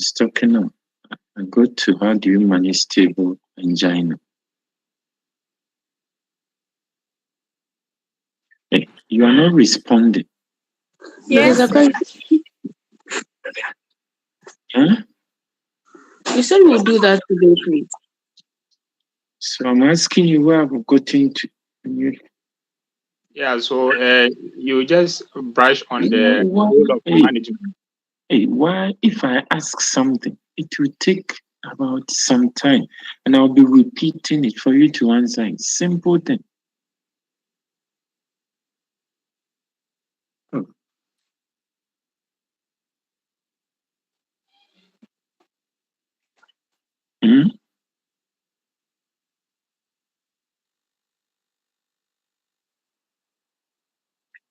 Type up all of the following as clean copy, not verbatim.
It's talking of. I go to how do you manage stable angina? Hey, you are not responding. Yes. Huh? You said we'll do that today, please. So I'm asking you where I've gotten to. Yeah, so you just brush on the goal of management. Hey, why if I ask something, it will take about some time and I'll be repeating it for you to answer. It's simple thing. Oh. Hmm?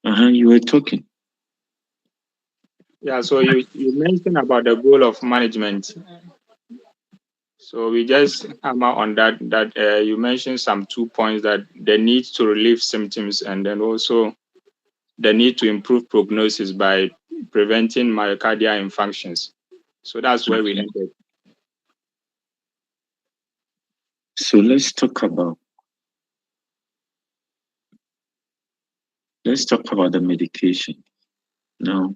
You were talking. Yeah, so you mentioned about the goal of management. So we just hammer on that you mentioned some 2 points, that the need to relieve symptoms and then also the need to improve prognosis by preventing myocardial infarctions. So that's where we ended. So let's talk about the medication. Now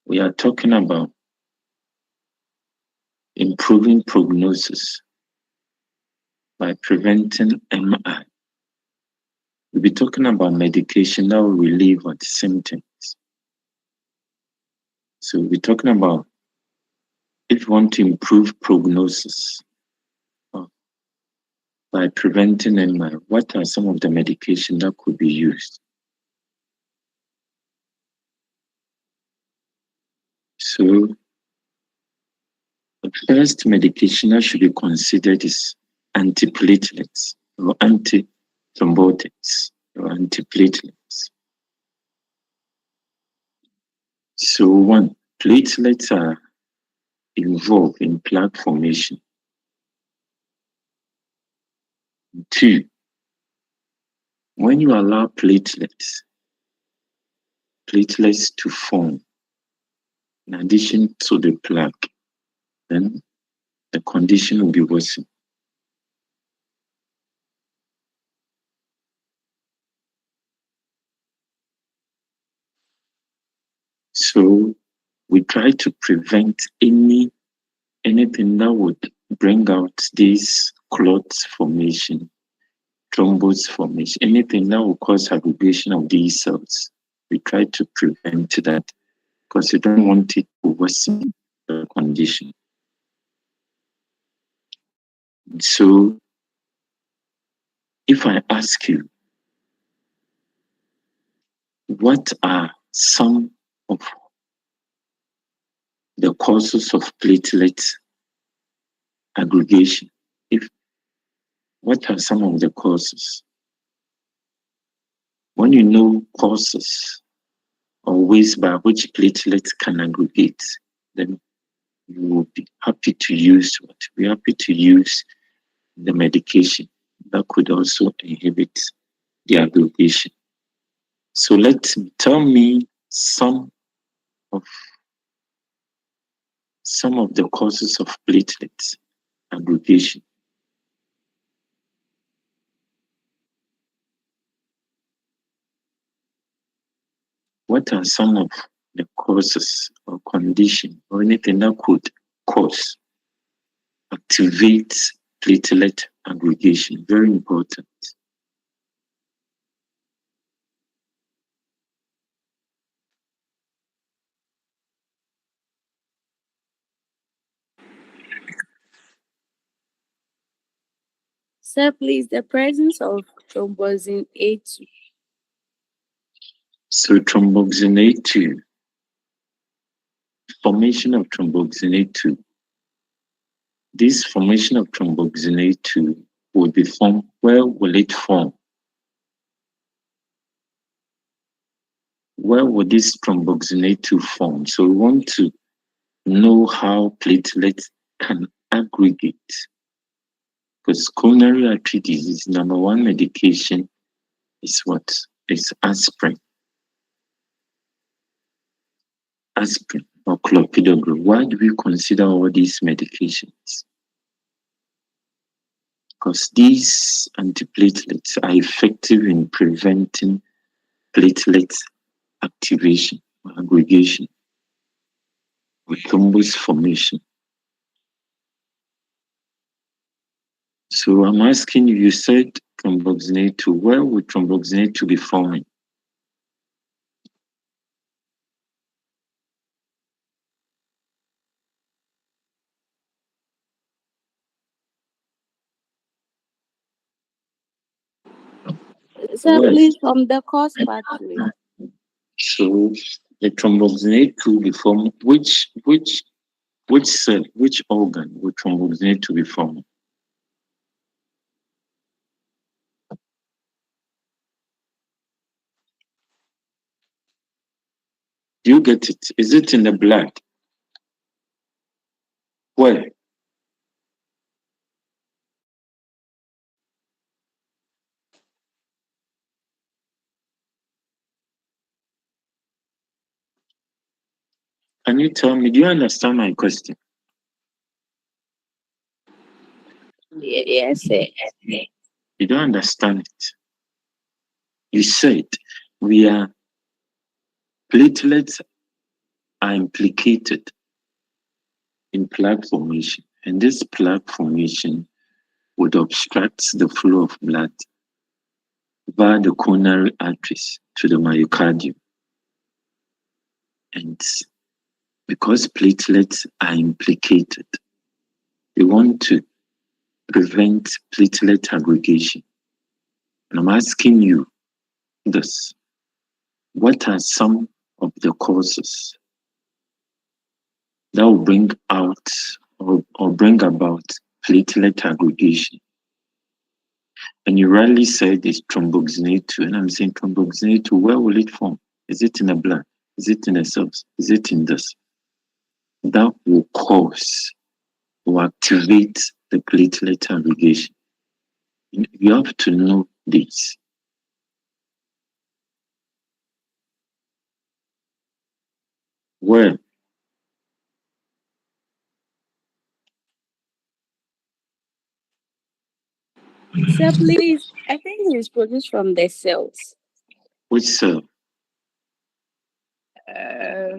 we are talking about improving prognosis by preventing MI. We'll be talking about medication that will relieve the symptoms. So we're talking about if you want to improve prognosis by preventing MI, what are some of the medication that could be used? So the first medication that should be considered is antiplatelets or antithrombotics or antiplatelets. So one, platelets are involved in plaque formation. Two, when you allow platelets to form in addition to the plaque, then the condition will be worsened. So we try to prevent anything that would bring out these clots formation, thrombus formation, anything that will cause aggregation of these cells. We try to prevent that because we don't want it to worsen the condition. So if I ask you, what are some of the causes of platelet aggregation? What are some of the causes? When you know causes or ways by which platelets can aggregate, then you will be happy to use the medication that could also inhibit the aggregation. So tell me some of the causes of platelet aggregation. What are some of the causes or condition or anything that could activate platelet aggregation? Very important. Sir, please, the presence of thromboxane A2. So thromboxane A2, formation of thromboxane A2. This formation of thromboxane A2 will be formed. Where will it form? Where will this thromboxane A2 form? So we want to know how platelets can aggregate. Because coronary artery disease, number one medication is what? It's aspirin. Aspirin. or clopidogrel. Why do we consider all these medications? Because these antiplatelets are effective in preventing platelet activation or aggregation or thrombus formation. So I'm asking you said thromboxanate 2. Where would thromboxanate 2 be forming? So Where? please from the cause pathway. So the thromboxanate 2 be formed. Which cell, which organ would thromboxanate 2 be forming? Do you get it? Is it in the blood? Where? Can you tell me? Do you understand my question? Yes, sir. You don't understand it. You said platelets are implicated in plaque formation, and this plaque formation would obstruct the flow of blood via the coronary arteries to the myocardium. And because platelets are implicated, they want to prevent platelet aggregation. And I'm asking you this: what are some of the causes that will bring out or bring about platelet aggregation? And you rightly said it's thromboxanate 2, and I'm saying thromboxanate 2, where will it form? Is it in the blood? Is it in the cells? Is it in this? That will cause or activate the platelet aggregation. You have to know this. Where? So please, I think it's produced from the cells. Which cell? Um,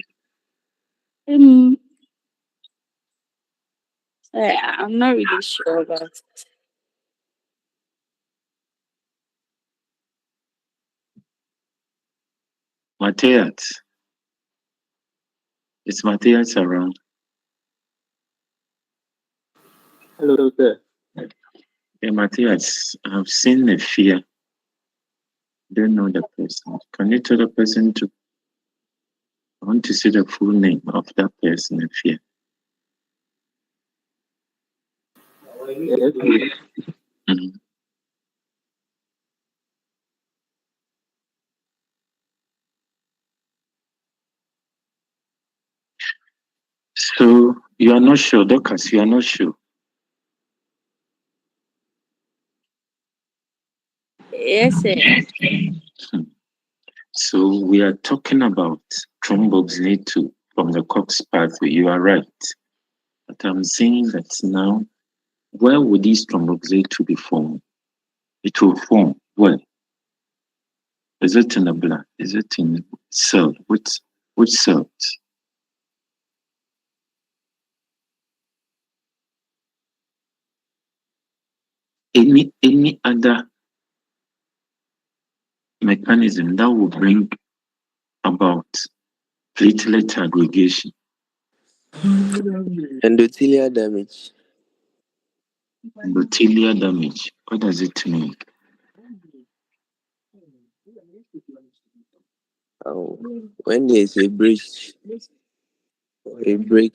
I'm not really sure about it. Matthias. Is Matthias around? Hello, sir. Hey, Matthias, I've seen a fear. Don't know the person. Can you tell the person to? I want to see the full name of that person in fear. Yes, please. Mhm. So you are not sure, Dorcas, you are not sure. Yes, sir. So we are talking about thromboxanate 2 from the Cox pathway. You are right. But I'm saying that now, where would these thromboxanate 2 be formed? It will form where? Is it in the blood? Is it in cell? Which cells? Any other mechanism that will bring about platelet aggregation? Endothelial damage. Endothelial damage. What does it mean? When there's a breach or a break,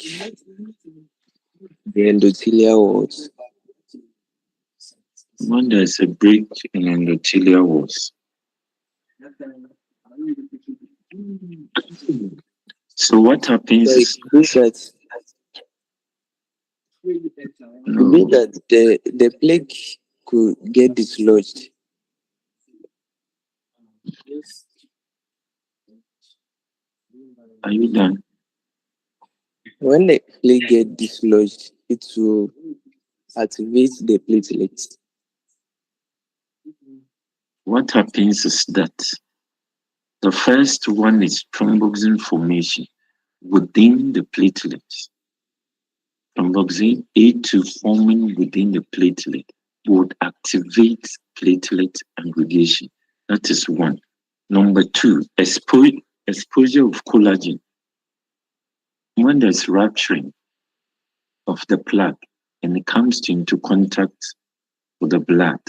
the endothelial walls. When there's a break in endothelial walls. So what happens So is it means that the plaque could get dislodged. Are you done? When the plate get dislodged, it will activate the platelets. What happens is that the first one is thromboxane formation within the platelets. Thromboxane A2 forming within the platelet would activate platelet aggregation. That is one. Number two, exposure of collagen. When there's rupturing of the plug and it comes into contact with the blood,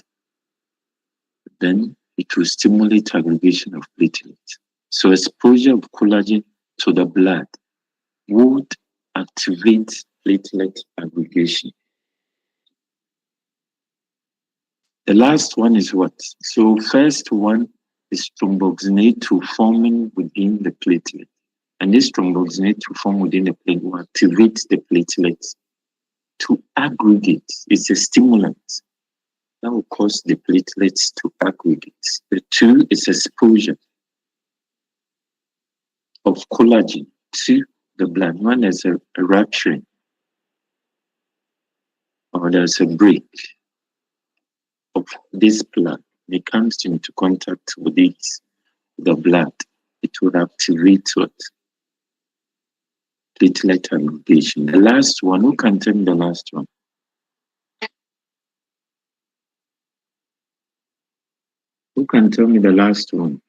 then it will stimulate aggregation of platelets. So exposure of collagen to the blood would activate platelet aggregation. The last one is what? So first one is thromboxanate to forming within the platelet. And this thromboxanate to form within the platelet will activate the platelets to aggregate. It's a stimulant that will cause the platelets to aggregate. The two is exposure of collagen to the blood. When there's a rupturing or there's a break of this plug, it comes into contact with the blood, it will activate what? Platelet aggregation. The last one, who can tell me the last one? Who can tell me the last one?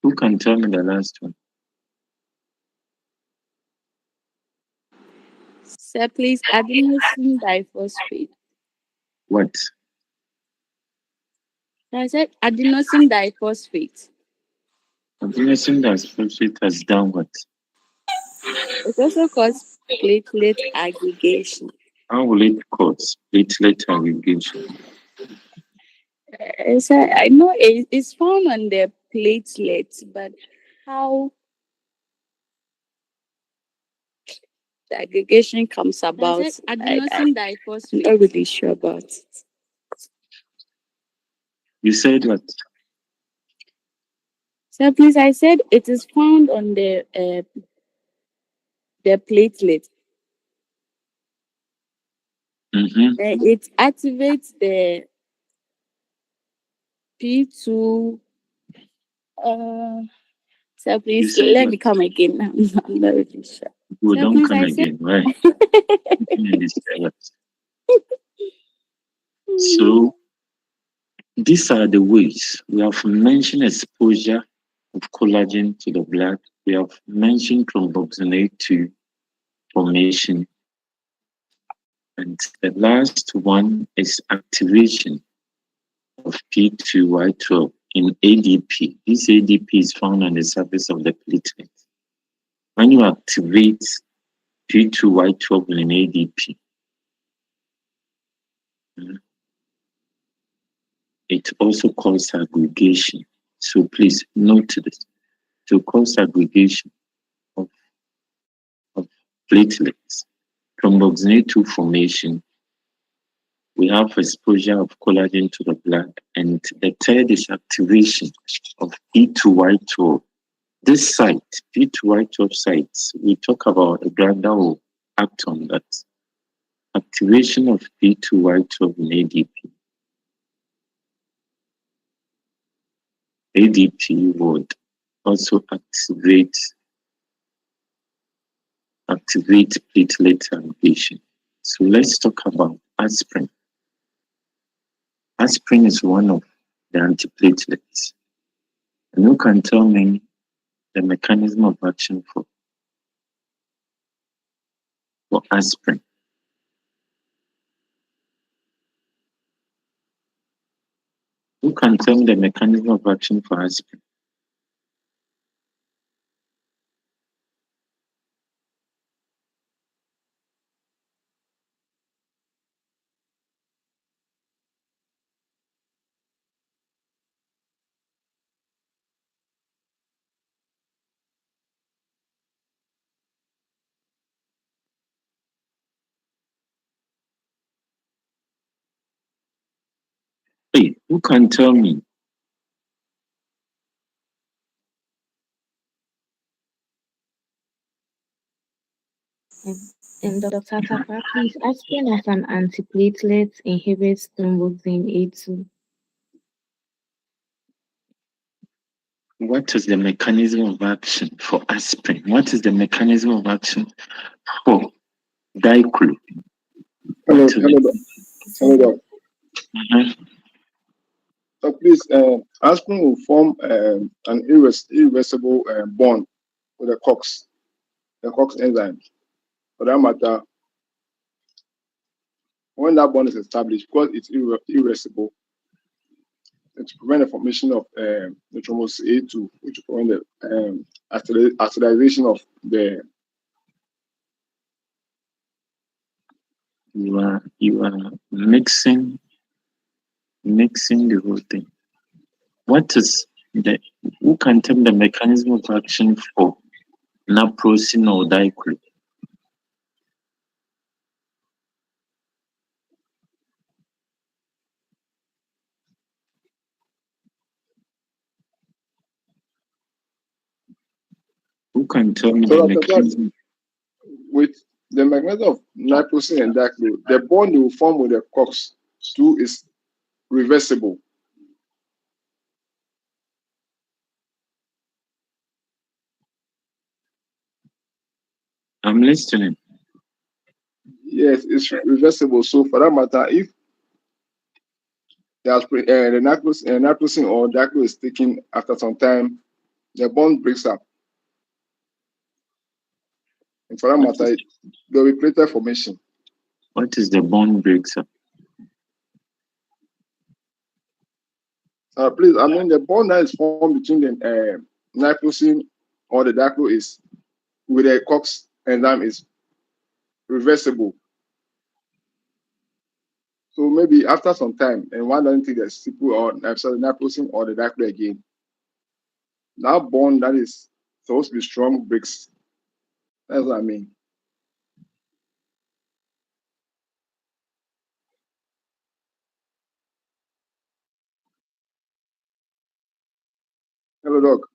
Who can tell me the last one? Sir, please, adenosine diphosphate. What? I said adenosine diphosphate. Adenosine diphosphate has done what? It also causes platelet aggregation. How will it cause platelet aggregation? Sir, I know it's found on the platelets, but how the aggregation comes about, Adenosine I'm diphosphate. not really sure about it. You said what? So please, I said it is found on the platelet. Mm-hmm. It activates the P2. So please let me come again. I'm not really sure. We So don't please, come I said again, right? So these are the ways. We have mentioned exposure of collagen to the blood. We have mentioned thromboxanate to formation. And the last one is activation of P2Y12 in ADP. This ADP is found on the surface of the platelet. When you activate P2Y12 in ADP, it also causes aggregation. So please note this. To cause aggregation of platelets, thromboxanate 2 formation, we have exposure of collagen to the blood, and the third is activation of P2Y12. This site, P2Y12 sites, we talk about a drug that will act on that. Activation of P2Y12 in ADP. ADP would also activate platelet aggregation. So let's talk about aspirin. Aspirin is one of the antiplatelets. And who can tell me the mechanism of action for aspirin? Who can tell me the mechanism of action for aspirin? Hey, who can tell me? Dr. Attakorah, please aspirin as an antiplatelet inhibits thromboxane A2. What is the mechanism of action for aspirin? What is the mechanism of action for diclo? Hello, What is hello, it? hello, doc. Mhm. So please, aspirin will form an irreversible bond with the COX enzyme. For that matter, when that bond is established, because it's irreversible, it will prevent the formation of the thrombus A2, which will prevent the acetylization of the. You are mixing the whole thing. What is the who can tell the mechanism of action for naproxen or diclo? Who can tell me the So that mechanism? with the mechanism of nitrosin and diclo, the bond they will form with the COX2 is reversible. I'm listening. Yes, it's reversible. So for that matter, if the nitrosin or diclo is taken after some time, the bond breaks up. And for that What is, matter, there will be platelet formation. what is the bond breaks up? Please, I mean the bond that is formed between the nitrosin or the diclo is with the COX enzyme is reversible. So maybe after some time, and one doesn't take the CPO or sorry, nitrosin or the diclo again, that bond that is supposed to be strong breaks. That's what I mean. Hello, doc.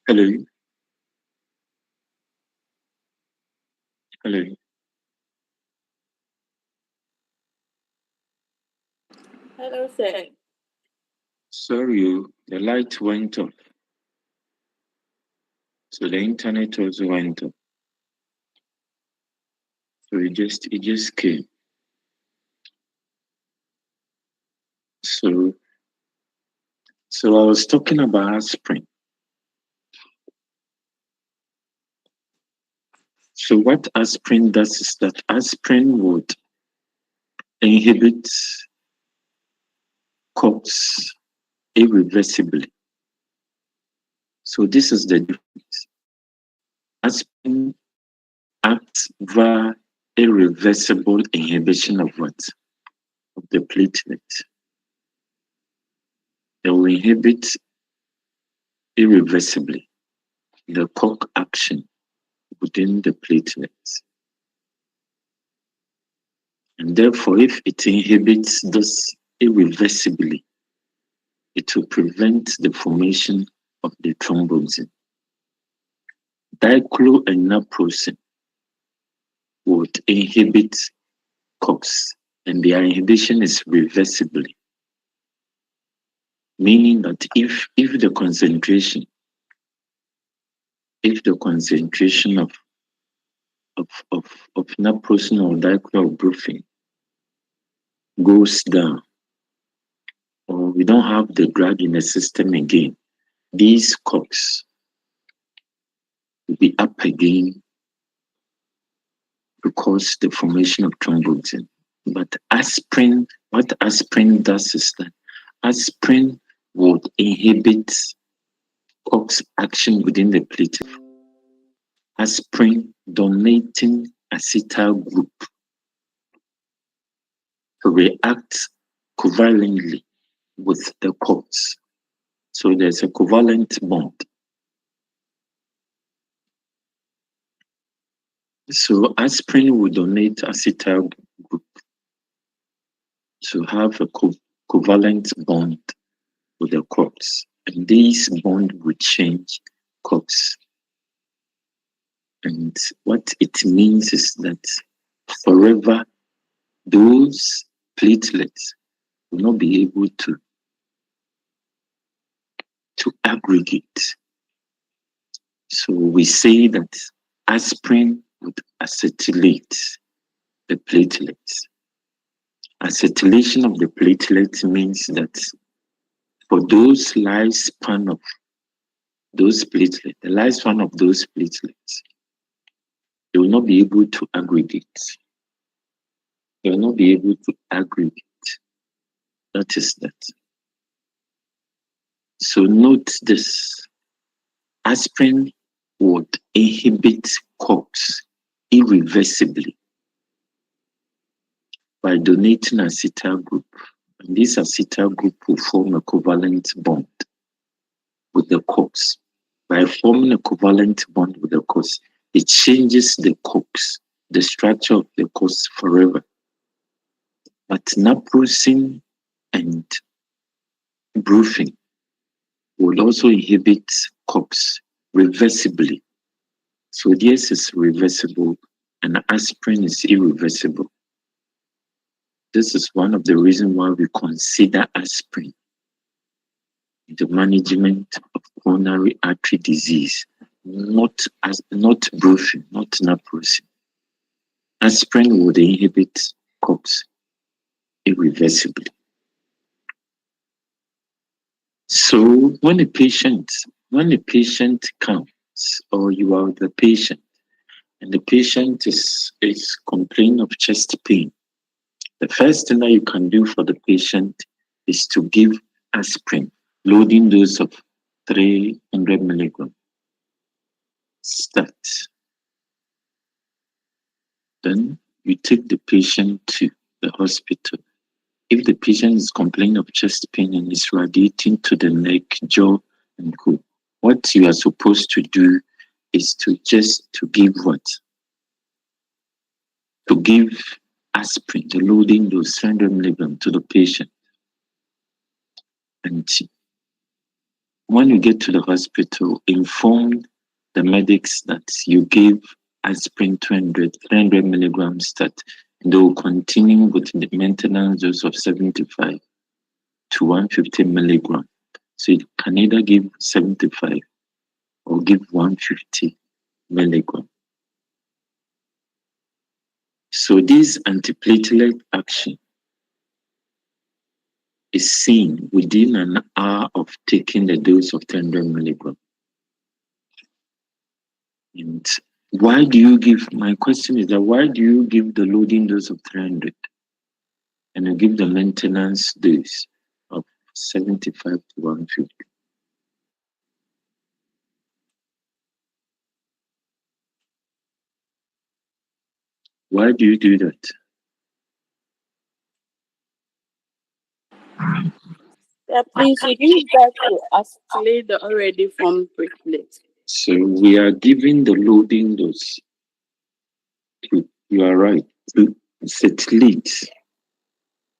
Hello, hello. Hello, sir. Sorry, the light went off. So the internet also went off. So it just came. So I was talking about aspirin. So what aspirin does is that aspirin would inhibit COX irreversibly. So this is the difference. Aspirin acts via irreversible inhibition of what? Of the platelet. They will inhibit irreversibly the COX action within the platelets. And therefore, if it inhibits this irreversibly, it will prevent the formation of the thrombosis. Diclo and naproxen would inhibit COX, and their inhibition is reversibly, meaning that if the concentration of naproxen or diclo or brufen goes down, or we don't have the drug in the system again, these COX will be up again to cause the formation of thrombosis. But aspirin, what aspirin does is that aspirin would inhibit COX action within the platelet. Aspirin donating acetyl group to react covalently with the COX. So there's a covalent bond. So aspirin will donate acetyl group to have a covalent bond with the COX. And this bond will change COX. And what it means is that forever those platelets will not be able to aggregate. So we say that aspirin would acetylate the platelets. Acetylation of the platelets means that for those lifespan of those platelets, the lifespan of those platelets, they will not be able to aggregate. They will not be able to aggregate. That is that. So note this. Aspirin would inhibit COX irreversibly by donating acetyl group. And this acetyl group will form a covalent bond with the COX. By forming a covalent bond with the COX, it changes the COX, the structure of the COX forever. But naproxen and brufen will also inhibit COX reversibly. So this is reversible and aspirin is irreversible. This is one of the reasons why we consider aspirin the management of coronary artery disease, not brufen, not naproxen. Aspirin would inhibit COX irreversibly. So when a patient comes, or you are the patient, and the patient is complaining of chest pain, the first thing that you can do for the patient is to give aspirin, loading dose of 300 milligrams. Start. Then you take the patient to the hospital. If the patient is complaining of chest pain and is radiating to the neck, jaw, and co, what you are supposed to do is to give what? To give aspirin, the loading dose 300 milligrams to the patient. And when you get to the hospital, inform the medics that you gave aspirin 300 milligrams that they will continue with the maintenance dose of 75 to 150 milligrams. So you can either give 75 or give 150 milligrams. So this antiplatelet action is seen within an hour of taking the dose of 300 milligrams. And why do you give, my question is that why do you give the loading dose of 300 and you give the maintenance dose of 75 to 150? Why do you do that? Yeah, please, you use that to isolate the already formed platelets. So we are giving the loading dose to, you are right, to settlate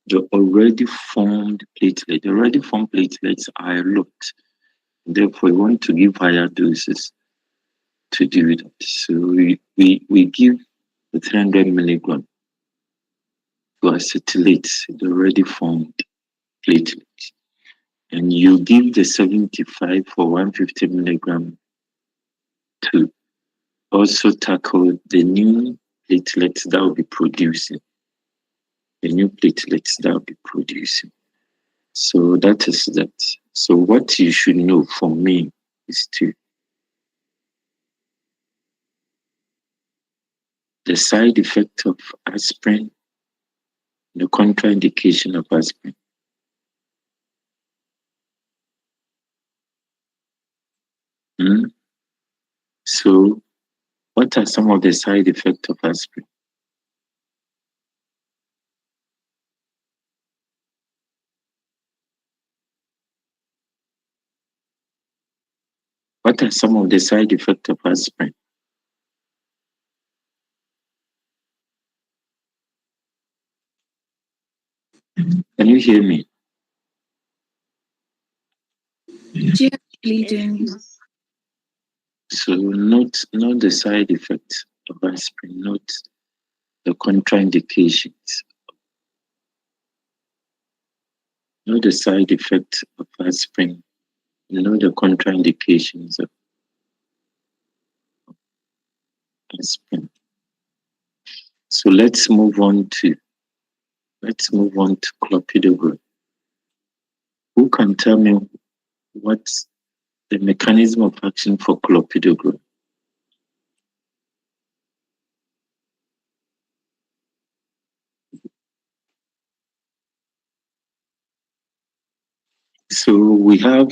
the already formed platelet. The already formed platelets are a lot. Therefore, we want to give higher doses to do that. So we give the 300 milligram to acetylate the already formed platelets. And you give the 75 for 150 milligram to also tackle the new platelets that will be producing. The new platelets that will be producing. So that is that. So what you should know from me is the side effect of aspirin, the contraindication of aspirin. So what are some of the side effects of aspirin? What are some of the side effects of aspirin? Can you hear me? Bleeding. So not the side effects of aspirin, not the contraindications. Not the side effects of aspirin, not the contraindications of aspirin. So let's move on to clopidogrel. Who can tell me what's the mechanism of action for clopidogrel? So we have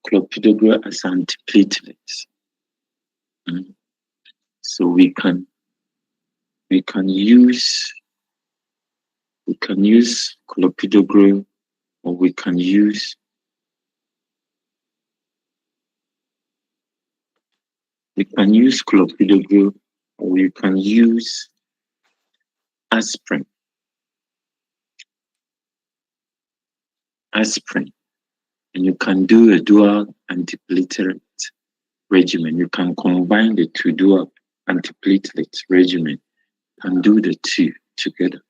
clopidogrel as antiplatelets. So we can use clopidogrel, or we can use clopidogrel, or we can use aspirin. And you can do a dual antiplatelet regimen. You can combine the two dual antiplatelet regimen and do the two together.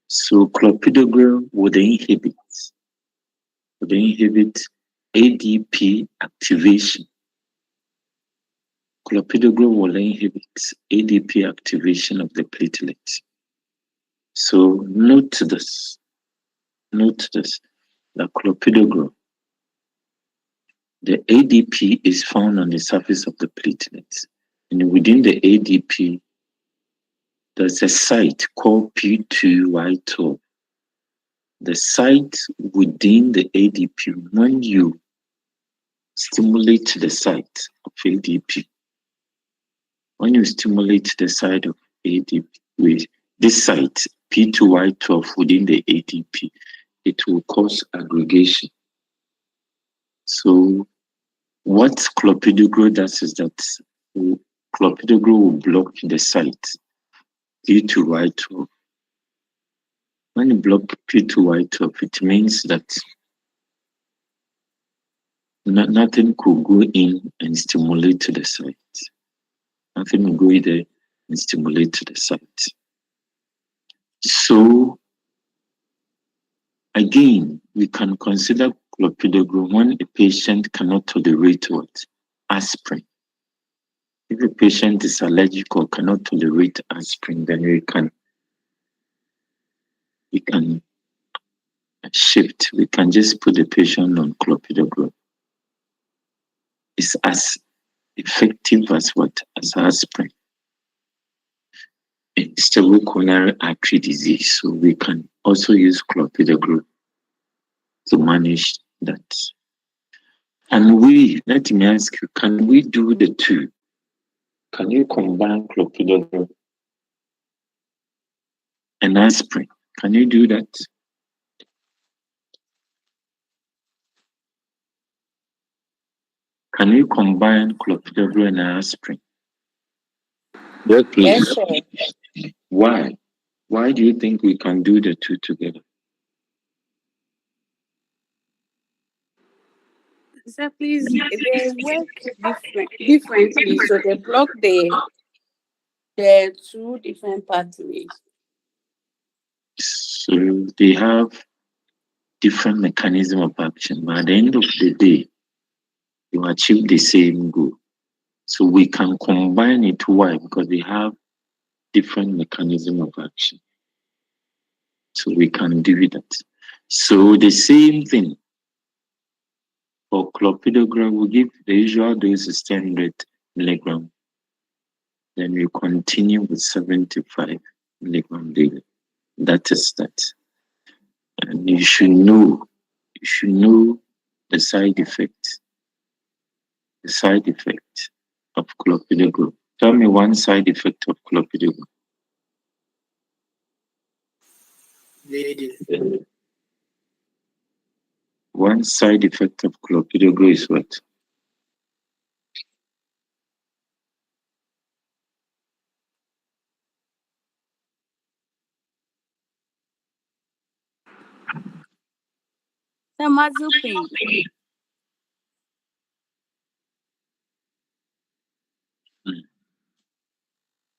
So clopidogrel would inhibit ADP activation. Clopidogrel will inhibit ADP activation of the platelets. So note this. Note this. The clopidogrel, the ADP is found on the surface of the platelets. And within the ADP, there's a site called P2Y12. The site within the ADP, when you stimulate the site of ADP, when you stimulate the site of ADP with this site, P2Y12 within the ADP, it will cause aggregation. So what clopidogrel does is that clopidogrel will block the site P2Y12. When you block P2Y12, it means that nothing could go in and stimulate the site. Nothing will go in there and stimulate the site. So again, we can consider clopidogrel when a patient cannot tolerate what? Aspirin. If a patient is allergic or cannot tolerate aspirin, then we can shift. We can just put the patient on clopidogrel. It's as effective as what? As aspirin. It's the coronary artery disease, so we can also use clopidogrel to manage that. And let me ask you, can we do the two? Can you combine clopidogrel and aspirin? Can you do that? Can you combine clopidogrel and aspirin? Yes, please. Yes, sir. Why? Why do you think we can do the two together? Sir, please, they work differently, so they block the two different pathways. So they have different mechanism of action, but at the end of the day, you achieve the same goal. So we can combine it. Why? Because they have different mechanism of action. So we can do that. So the same thing for clopidogrel, we give the usual dose is 100 milligram. Then we continue with 75 milligram daily. That is that. And you should know the side effect. The side effect of clopidogrel. Tell me one side effect of clopidogrel. One side effect of clopidogrel is what? The muscle pain.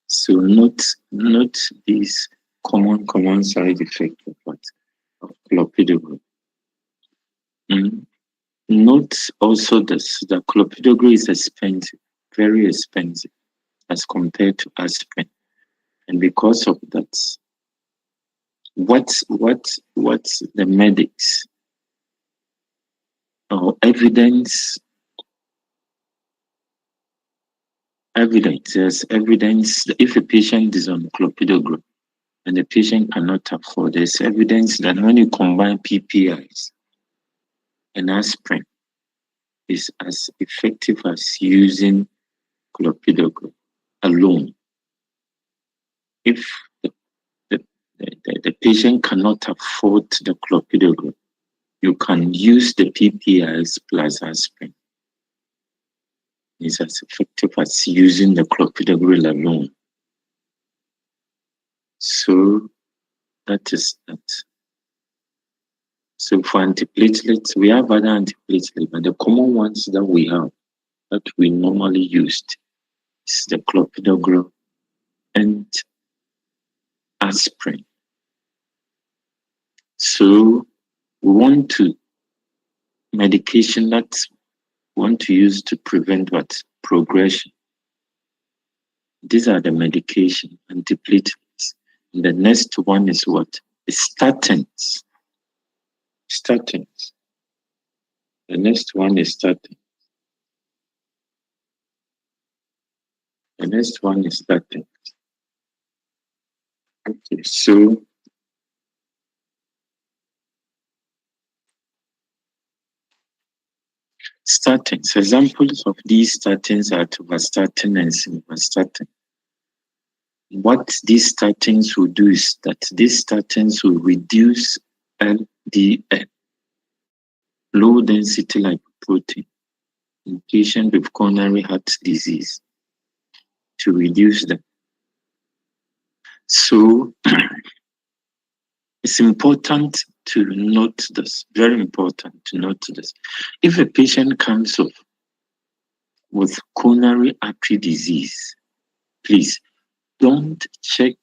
So not these common side effect of what? Of clopidogrel. Note also this, the clopidogrel is expensive, very expensive as compared to aspirin. And because of that, what the medics or evidence, there's evidence that if a patient is on clopidogrel and the patient cannot afford, there's evidence that when you combine PPIs and aspirin, is as effective as using clopidogrel alone. If the patient cannot afford the clopidogrel, you can use the PPIs plus aspirin. It's as effective as using the clopidogrel alone. So that is that. So for antiplatelets, we have other antiplatelets, but the common ones that we have, that we normally used, is the clopidogrel and aspirin. So we want to medication that we want to use to prevent what? Progression. These are the medication, antiplatelets. And the next one is what? Statins. Statins. The next one is statin. The next one is statin. Okay, so statins. Examples of these statins are atorvastatin and simvastatin. What these statins will do is that these statins will reduce LDL, low density lipoprotein, in patients with coronary heart disease, to reduce them. So it's important to note this, very important to note this. If a patient comes up with coronary artery disease, please don't check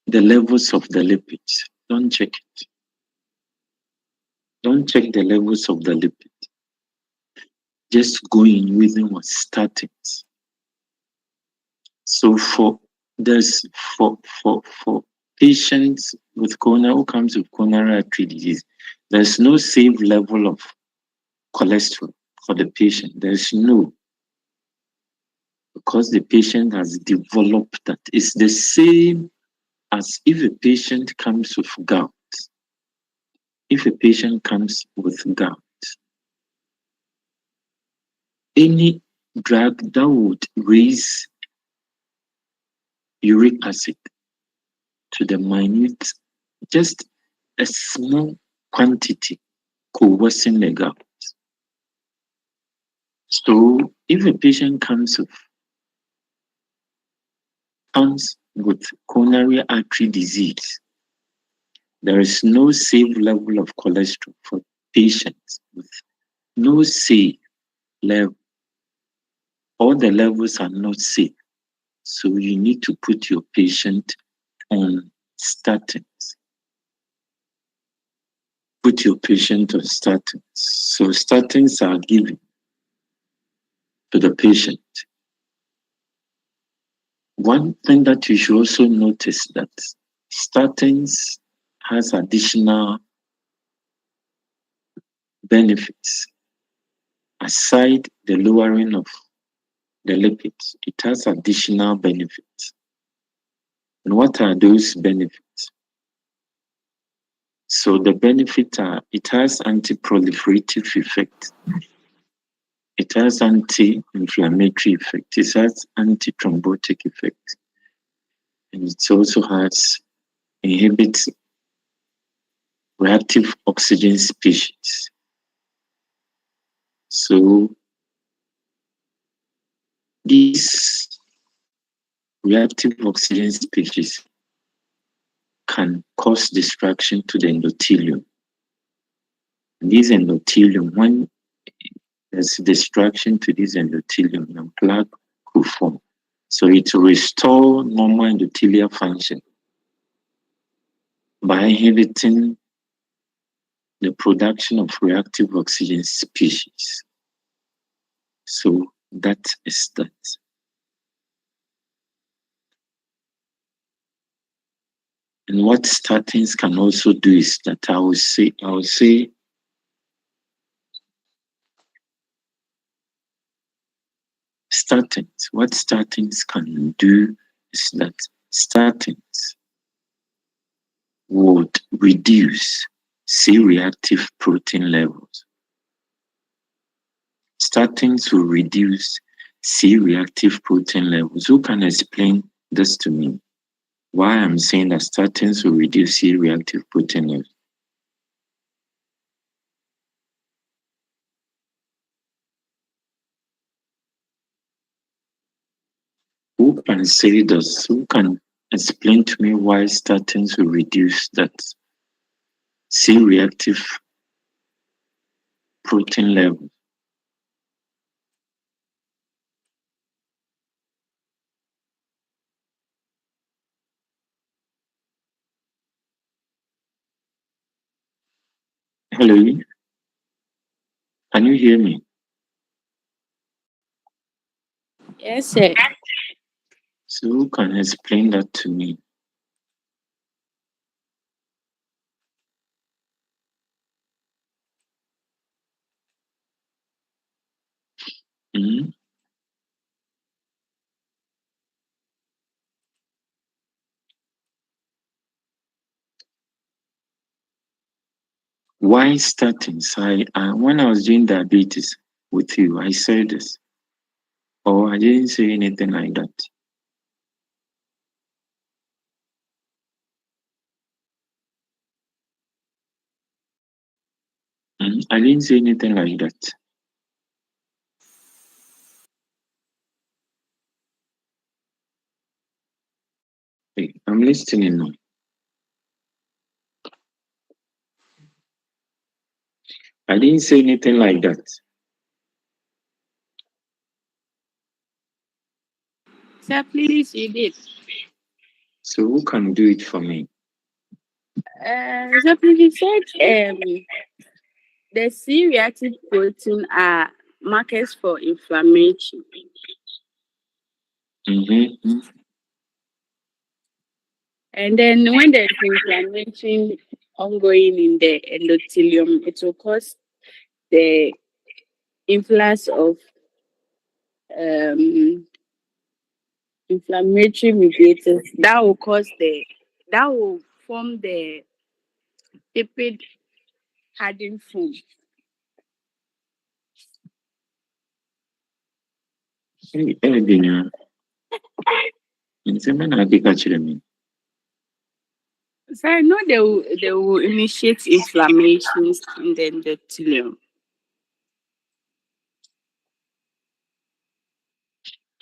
the levels of the lipids. Don't check it. Don't check the levels of the lipid. Just go in using what statins. So for patients with coronary who comes with coronary artery disease, there's no safe level of cholesterol for the patient. There's no, because the patient has developed that. It's the same as if a patient comes with gout. If a patient comes with gout, any drug that would raise uric acid to the minute, just a small quantity could worsen the gout. So if a patient comes with coronary artery disease, there is no safe level of cholesterol for patients with no safe level. All the levels are not safe. So you need to put your patient on statins. Put your patient on statins. So statins are given to the patient. One thing that you should also notice that statins has additional benefits. Aside the lowering of the lipids, it has additional benefits. And what are those benefits? So the benefits are, it has anti-proliferative effect. It has anti-inflammatory effect. It has anti-thrombotic effect. And it also has inhibits reactive oxygen species. So these reactive oxygen species can cause destruction to the endothelium. And this endothelium, when there's destruction to this endothelium, the plaque will form. So it will restore normal endothelial function by inhibiting the production of reactive oxygen species. So that is that. And what statins can also do is that I will say statins. What statins can do is that statins would reduce C-reactive protein levels. Statins will reduce C-reactive protein levels. Who can explain this to me? Why I'm saying that statins will reduce C-reactive protein levels? Who can say this? Who can explain to me why statins will reduce that C-reactive protein level? Hello? Can you hear me? Yes, sir. So who can explain that to me? Hmm? Why starting? So when I was doing diabetes with you, I said this. Or I didn't say anything like that. I didn't say anything like that. Hey, I'm listening now. I didn't say anything like that. Sir, please, you did. So who can do it for me? So please, you said the C-reactive protein are markers for inflammation. Mm-hmm. And then when there's inflammation ongoing in the endothelium, it will cause the influx of inflammatory mediators that will form the lipid hardened foam. Hey, Edina. Me. So I know they will initiate inflammations in the endothelium.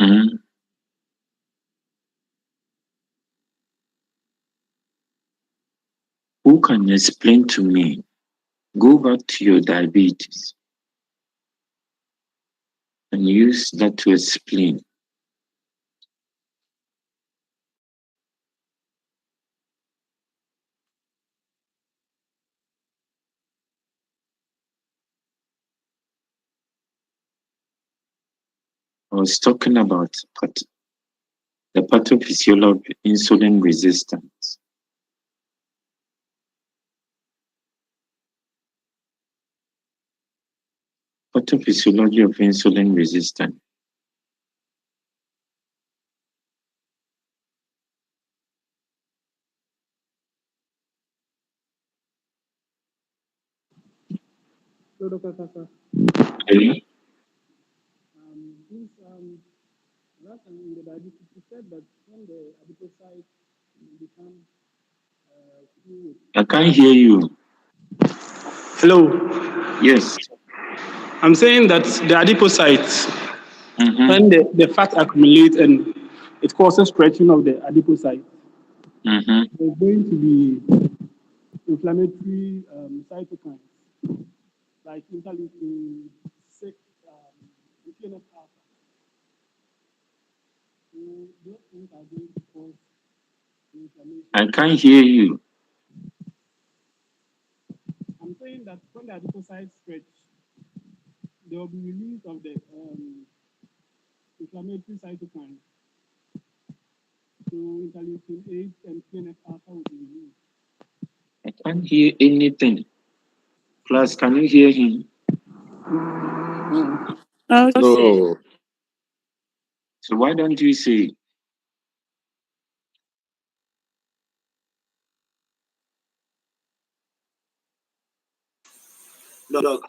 Mm-hmm. Who can explain to me? Go back to your diabetes and use that to explain. I was talking about the pathophysiology of insulin resistance. Pathophysiology of insulin resistance. So, Dr. Kaka, Okay. last time in the diabetes, you said that when the adipocytes become fluid. I can't hear you. Hello. Yes. I'm saying that the adipocytes, Mm-hmm. when the fat accumulates and it causes stretching of the adipocytes, Mm-hmm. there's going to be inflammatory cytokines like interleukin 6, TNF alpha. So those things are going to cause inflammation. I can't hear you. I'm saying that when the adipocytes stretch, there will be release of the inflammatory cytokines. So interleukin 8 and TNF alpha will be released. I can't hear anything. Class, can you hear him? Okay. No. So why don't you say? Doc.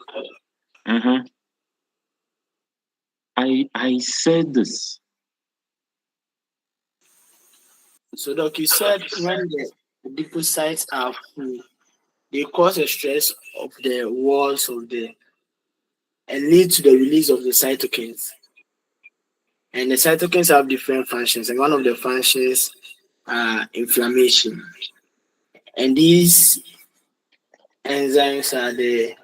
Uh-huh. I said this. So, Doc, you said when the adipocytes are full, they cause a stress of the walls of the and lead to the release of the cytokines. And the cytokines have different functions, and one of the functions are inflammation. And these enzymes are the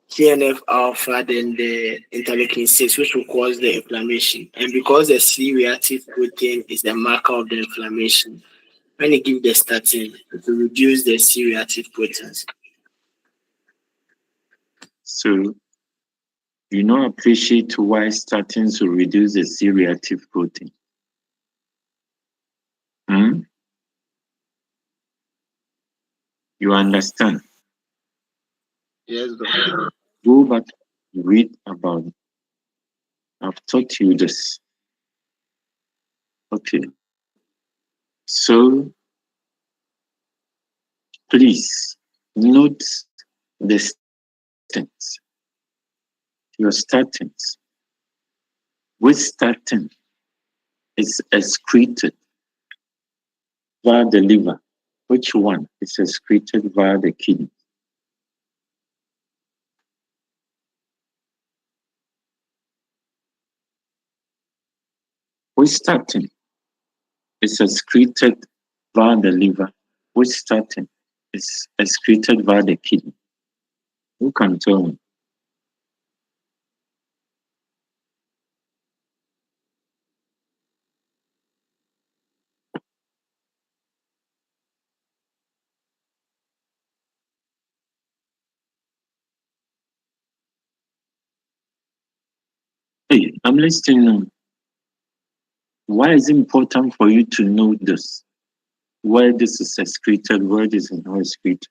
TNF alpha, then the interleukin 6, which will cause the inflammation. And because the C reactive protein is the marker of the inflammation, when you give the statin, it will reduce the C reactive proteins. So You not appreciate why statins will reduce the C-reactive protein. You understand? Yes, doctor. Go back, read about it. I've taught you this. Okay. So please note the statins. Your statins. Which statin is excreted via the liver? Which one is excreted via the kidney? Which statin is excreted via the liver? Which statin is excreted via the kidney? Who can tell me? Hey, I'm listening. Why is it important for you to know this? Where this is excreted, where this is not excreted?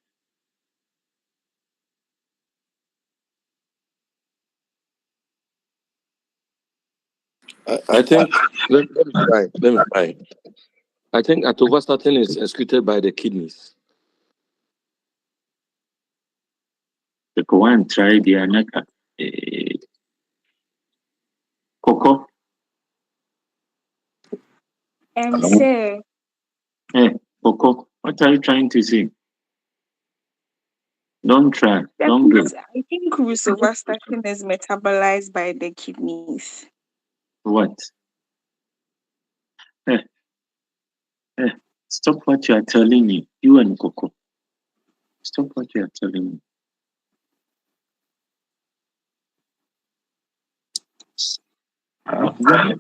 I think let me try. Let me try. I think atorvastatin is excreted by the kidneys. The go and try the anaka. Coco. Sir, Hey, Coco, what are you trying to say? Don't try. Don't go. I think rosuvastatin is metabolized by the kidneys. What? Hey, stop what you are telling me. You and Coco. Stop what you are telling me.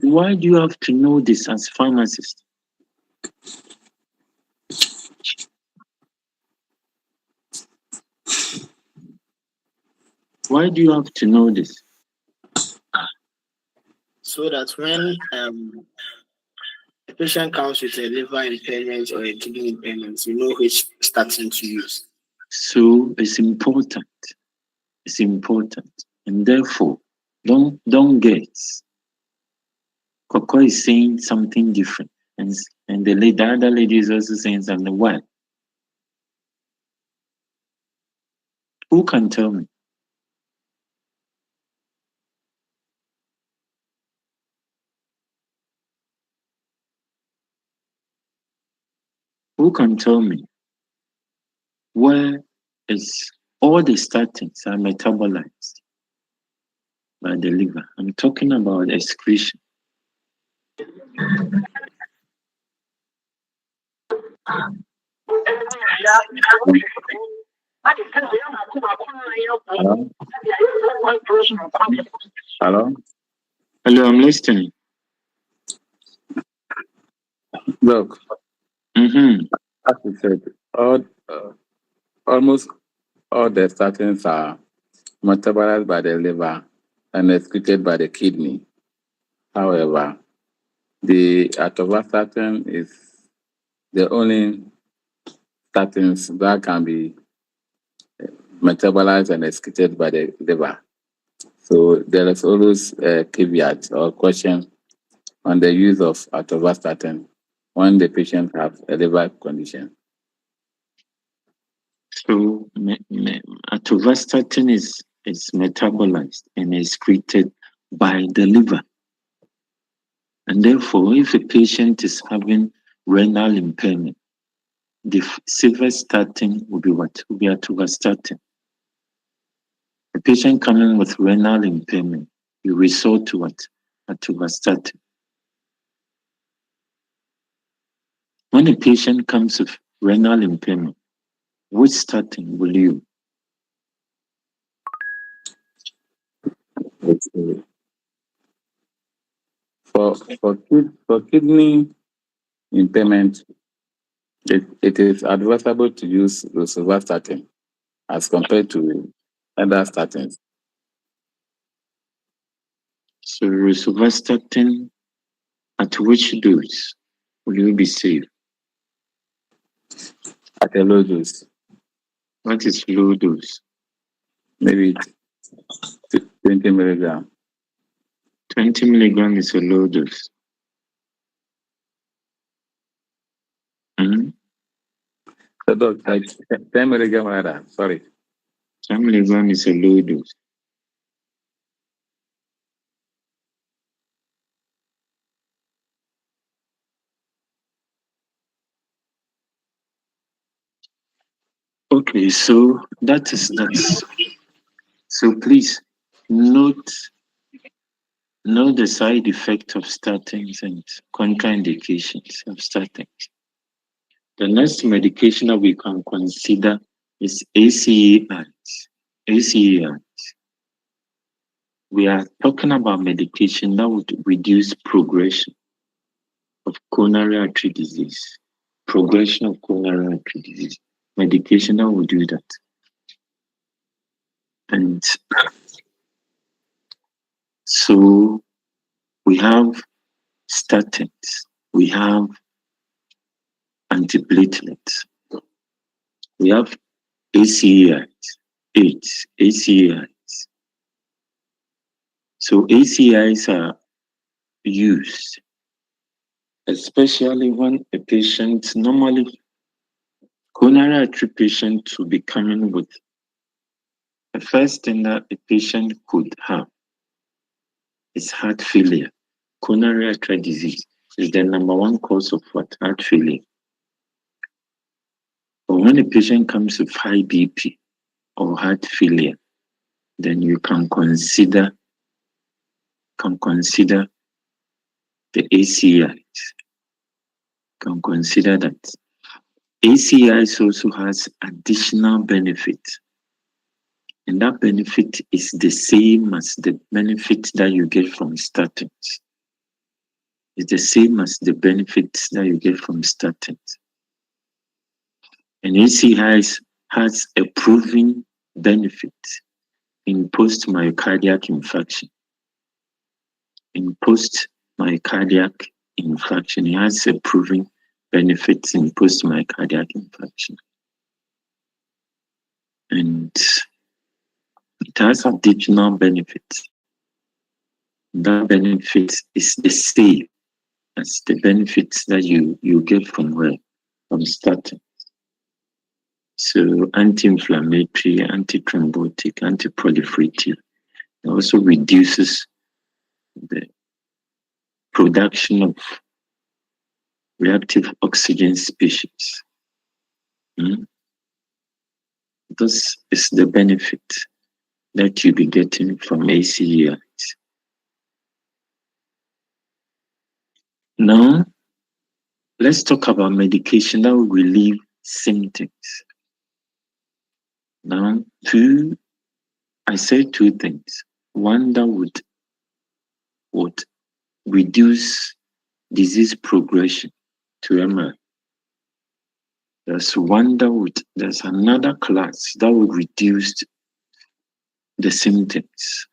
Why do you have to know this as pharmacist? Why do you have to know this? So that when a patient comes with a liver impairment or a kidney impairment, you know which statin to use. So it's important. It's important. And therefore, don't get. Coco is saying something different. And the other lady is also saying something. Why? Who can tell me? Who can tell me where is all the statins are metabolized by the liver? I'm talking about excretion. Hello? Hello? Hello, I'm listening. Look, as you said, almost all the statins are metabolized by the liver and excreted by the kidney. However, the atorvastatin is the only statins that can be metabolized and excreted by the liver. So there is always a caveat or question on the use of atorvastatin when the patient has a liver condition. So atorvastatin is metabolized and excreted by the liver. And therefore, if a patient is having renal impairment, the safest statin will be what? Will be atorvastatin. A patient coming with renal impairment, you resort to what? Atorvastatin. When a patient comes with renal impairment, which statin will you? For kidney impairment, it is advisable to use rosuvastatin as compared to other statins. So rosuvastatin, at which dose will you be safe? At a low dose, What is low dose? maybe 20 milligram. 20 milligram is a low dose. So doc, like 10 milligram rather, sorry. 10 milligram is a low dose. Okay, so that is that. So please note the side effect of statins and contraindications of statins. The next medication that we can consider is ACAIs. ACAIs. We are talking about medication that would reduce progression of coronary artery disease. Progression of coronary artery disease. Medication that will do that. And so we have statins, we have antiplatelets, we have ACAIs, ACAIs. So ACAIs are used, especially when a patient, normally coronary artery patient will be coming with the first thing that a patient could have is heart failure. Coronary artery disease is the number one cause of what? Heart failure. But when a patient comes with high BP or heart failure, then you can consider the ACIs. Can consider that. ACIs also has additional benefit. And that benefit is the same as the benefit that you get from statins. It's the same as the benefits that you get from statins. And ACIs has a proven benefit in post-myocardial infarction. In post-myocardial infarction, it has a proven benefit in post-myocardial infarction. And it has additional benefits. That benefit is the same as the benefits that you get from where? From statin. So anti-inflammatory, anti-thrombotic, anti-proliferative. It also reduces the production of reactive oxygen species. This is the benefit that you'll be getting from ACAIs. Now, let's talk about medication that will relieve symptoms. Now, I said two things. One that would reduce disease progression to MI. There's another class that would reduce the symptoms.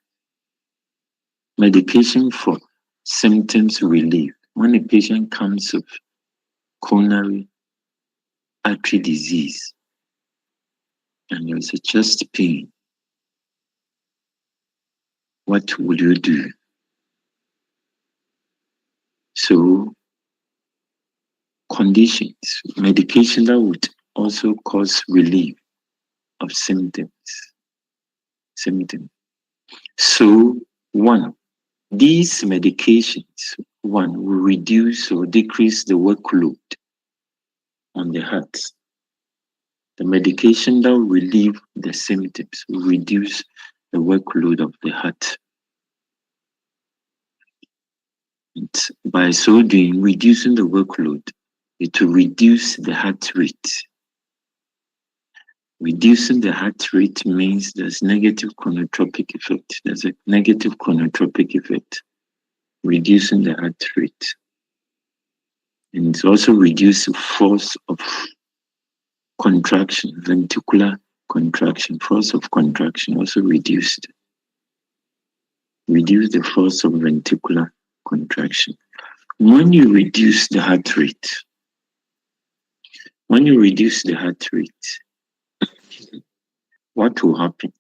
Medication for symptoms relief. When a patient comes with coronary artery disease and there's a chest pain, what will you do? So, conditions, medication that would also cause relief of symptoms. So, these medications, will reduce or decrease the workload on the heart. The medication that will relieve the symptoms will reduce the workload of the heart. And by so doing, reducing the workload, it will reduce the heart rate. Reducing the heart rate means there's negative chronotropic effect. There's a negative chronotropic effect. Reducing the heart rate. And it also reduces force of contraction, ventricular contraction, force of contraction also reduced. reduce the force of ventricular contraction. When you reduce the heart rate, what will happen?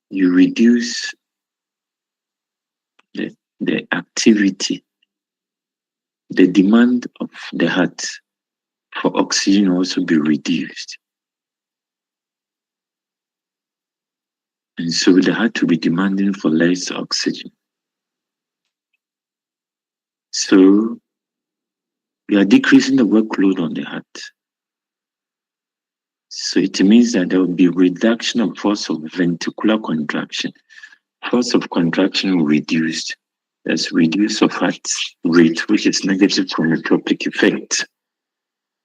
You reduce the activity, the demand of the heart for oxygen will also be reduced. And so the heart will be demanding for less oxygen. So we are decreasing the workload on the heart. So it means that there will be reduction of force of ventricular contraction. Force of contraction will reduce. There's reduce of heart rate, which is negative chronotropic effect.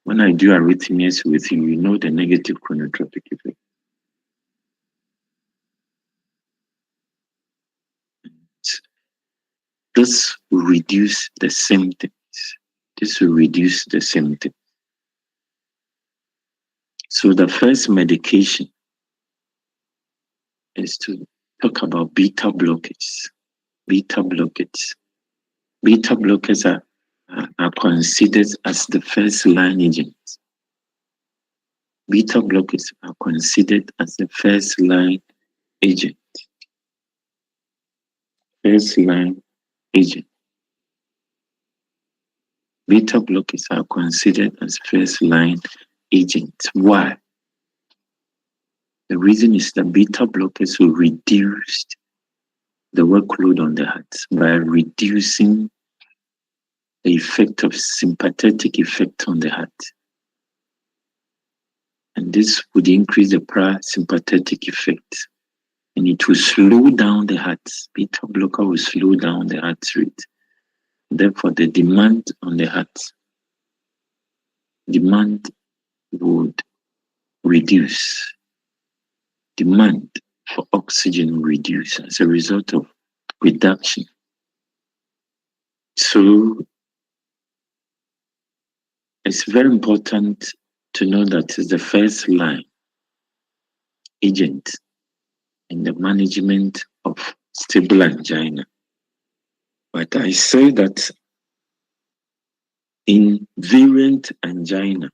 When I do arrhythmias with you, you know the negative chronotropic effect. This will reduce the symptoms. So the first medication is to talk about beta blockers. Beta blockers are considered as the first line agent. Beta blockers are considered as the first line agent. Beta blockers are considered as first line agents. Why? The reason is that beta blockers will reduce the workload on the heart by reducing the effect of sympathetic effect on the heart. And this would increase the parasympathetic effect. And it will slow down the heart. Beta blocker will slow down the heart rate. Therefore, the demand on the heart, would reduce. Demand for oxygen will reduce as a result of reduction. So it's very important to know that it's the first line agent in the management of stable angina. But I say that in variant angina,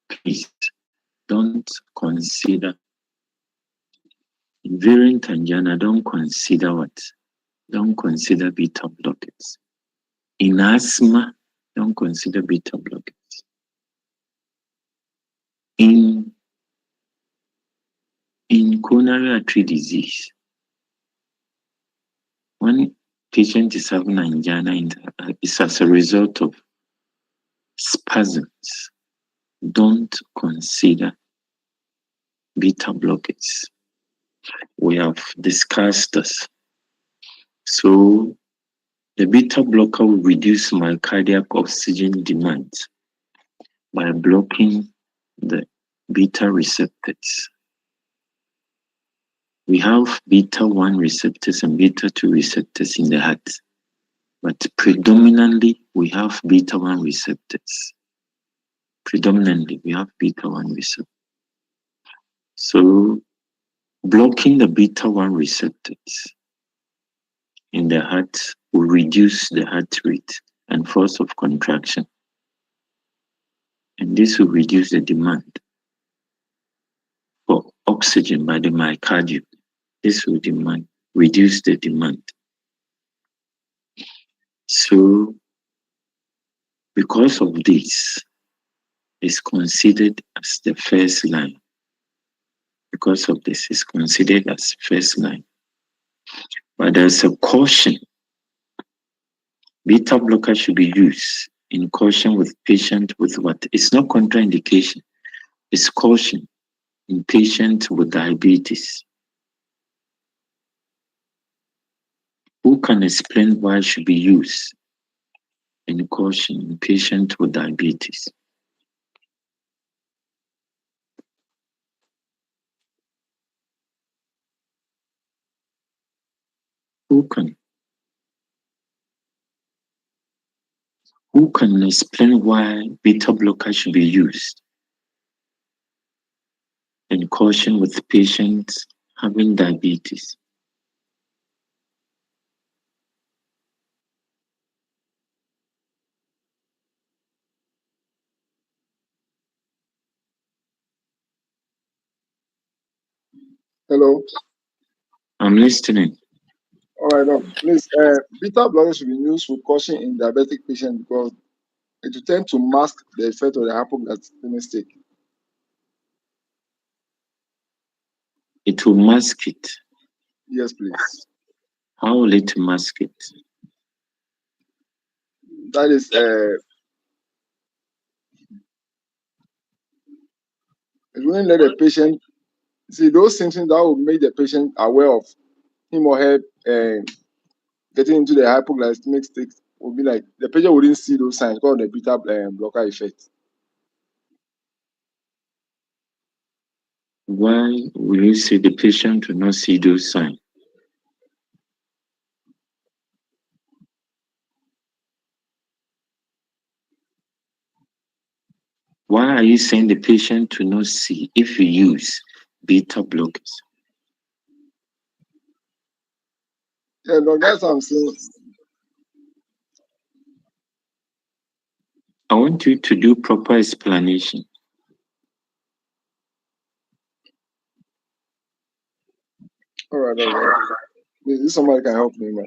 please don't consider. In variant angina, don't consider what? Don't consider beta blockers. In asthma, don't consider beta blockers. In coronary artery disease, when patient is having angina, it's as a result of spasms. Don't consider beta blockers. We have discussed this. So the beta blocker will reduce myocardial oxygen demand by blocking the beta receptors. We have beta 1 receptors and beta 2 receptors in the heart, but predominantly we have beta 1 receptors. So blocking the beta 1 receptors in the heart will reduce the heart rate and force of contraction. And this will reduce the demand for oxygen by the myocardium. This will reduce the demand. So because of this, it's considered as the first line. Because of this, it's considered as first line. But there's a caution. Beta blocker should be used in caution with patient with what? It's not contraindication. It's caution in patient with diabetes. Who can explain why it should be used in caution in patient with diabetes? Who can explain why beta blocker should be used? and caution with patients having diabetes. Hello. I'm listening. All right, now, please, beta blockers should be used with caution in diabetic patients because it will tend to mask the effect of the hypoglycemic state. It will mask it. Yes, please. How will it mask it? That is, it won't let the patient see those symptoms that will make the patient aware of him or her getting into the hypoglycemic state will be like the patient wouldn't see those signs called the beta blocker effect. Why will you say the patient will not see those signs? Why are you saying the patient will not see if you use beta blockers? Yeah, no, that's what I'm saying. I want you to do proper explanation. All right, all right. This somebody can help me, man.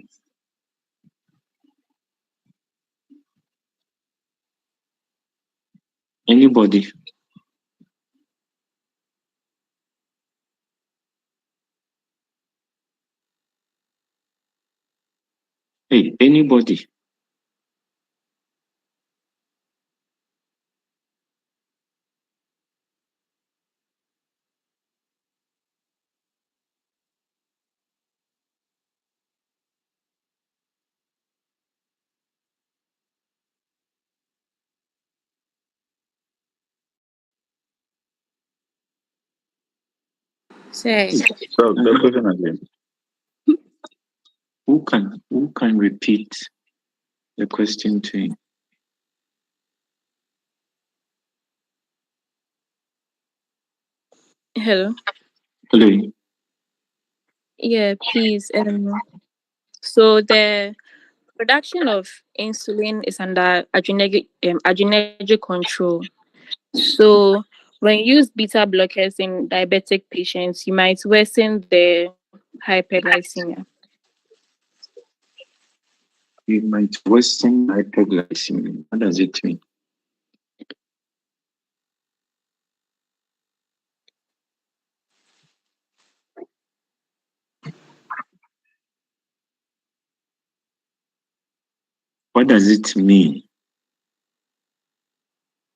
Anybody? Hey, anybody? Say, So the question again. Who can repeat the question to him? hello. Hello. Yeah, please. So the production of insulin is under adrenergic control. So when you use beta blockers in diabetic patients, you might worsen the hyperglycemia. You might worsen hyperglycemia. What does it mean? What does it mean?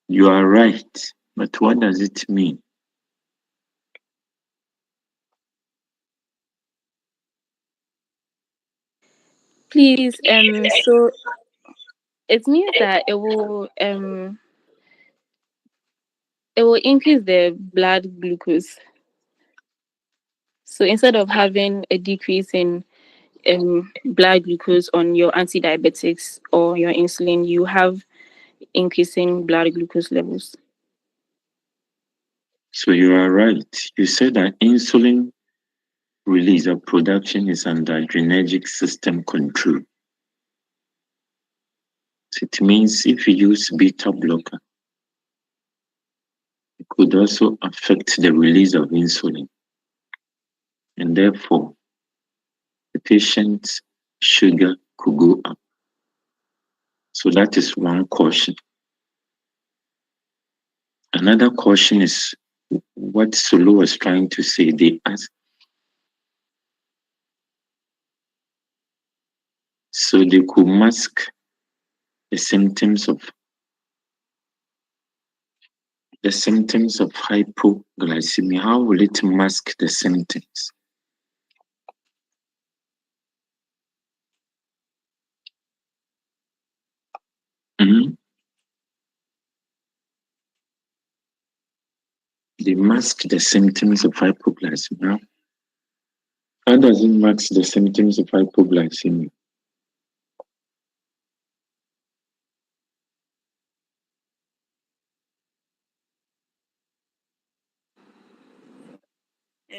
You are right, but what does it mean? Please, so it means that it will increase the blood glucose. So instead of having a decrease in blood glucose on your anti-diabetics or your insulin, you have increasing blood glucose levels. So you are right. You said that insulin release or production is under adrenergic system control. So it means if you use beta blocker, it could also affect the release of insulin. And therefore, the patient's sugar could go up. So that is one caution. Another caution is what Solo was trying to say. They ask, so they could mask the symptoms of hypoglycemia. How will it mask the symptoms? Mhm. They mask the symptoms of hypoglycemia. How does it mask the symptoms of hypoglycemia?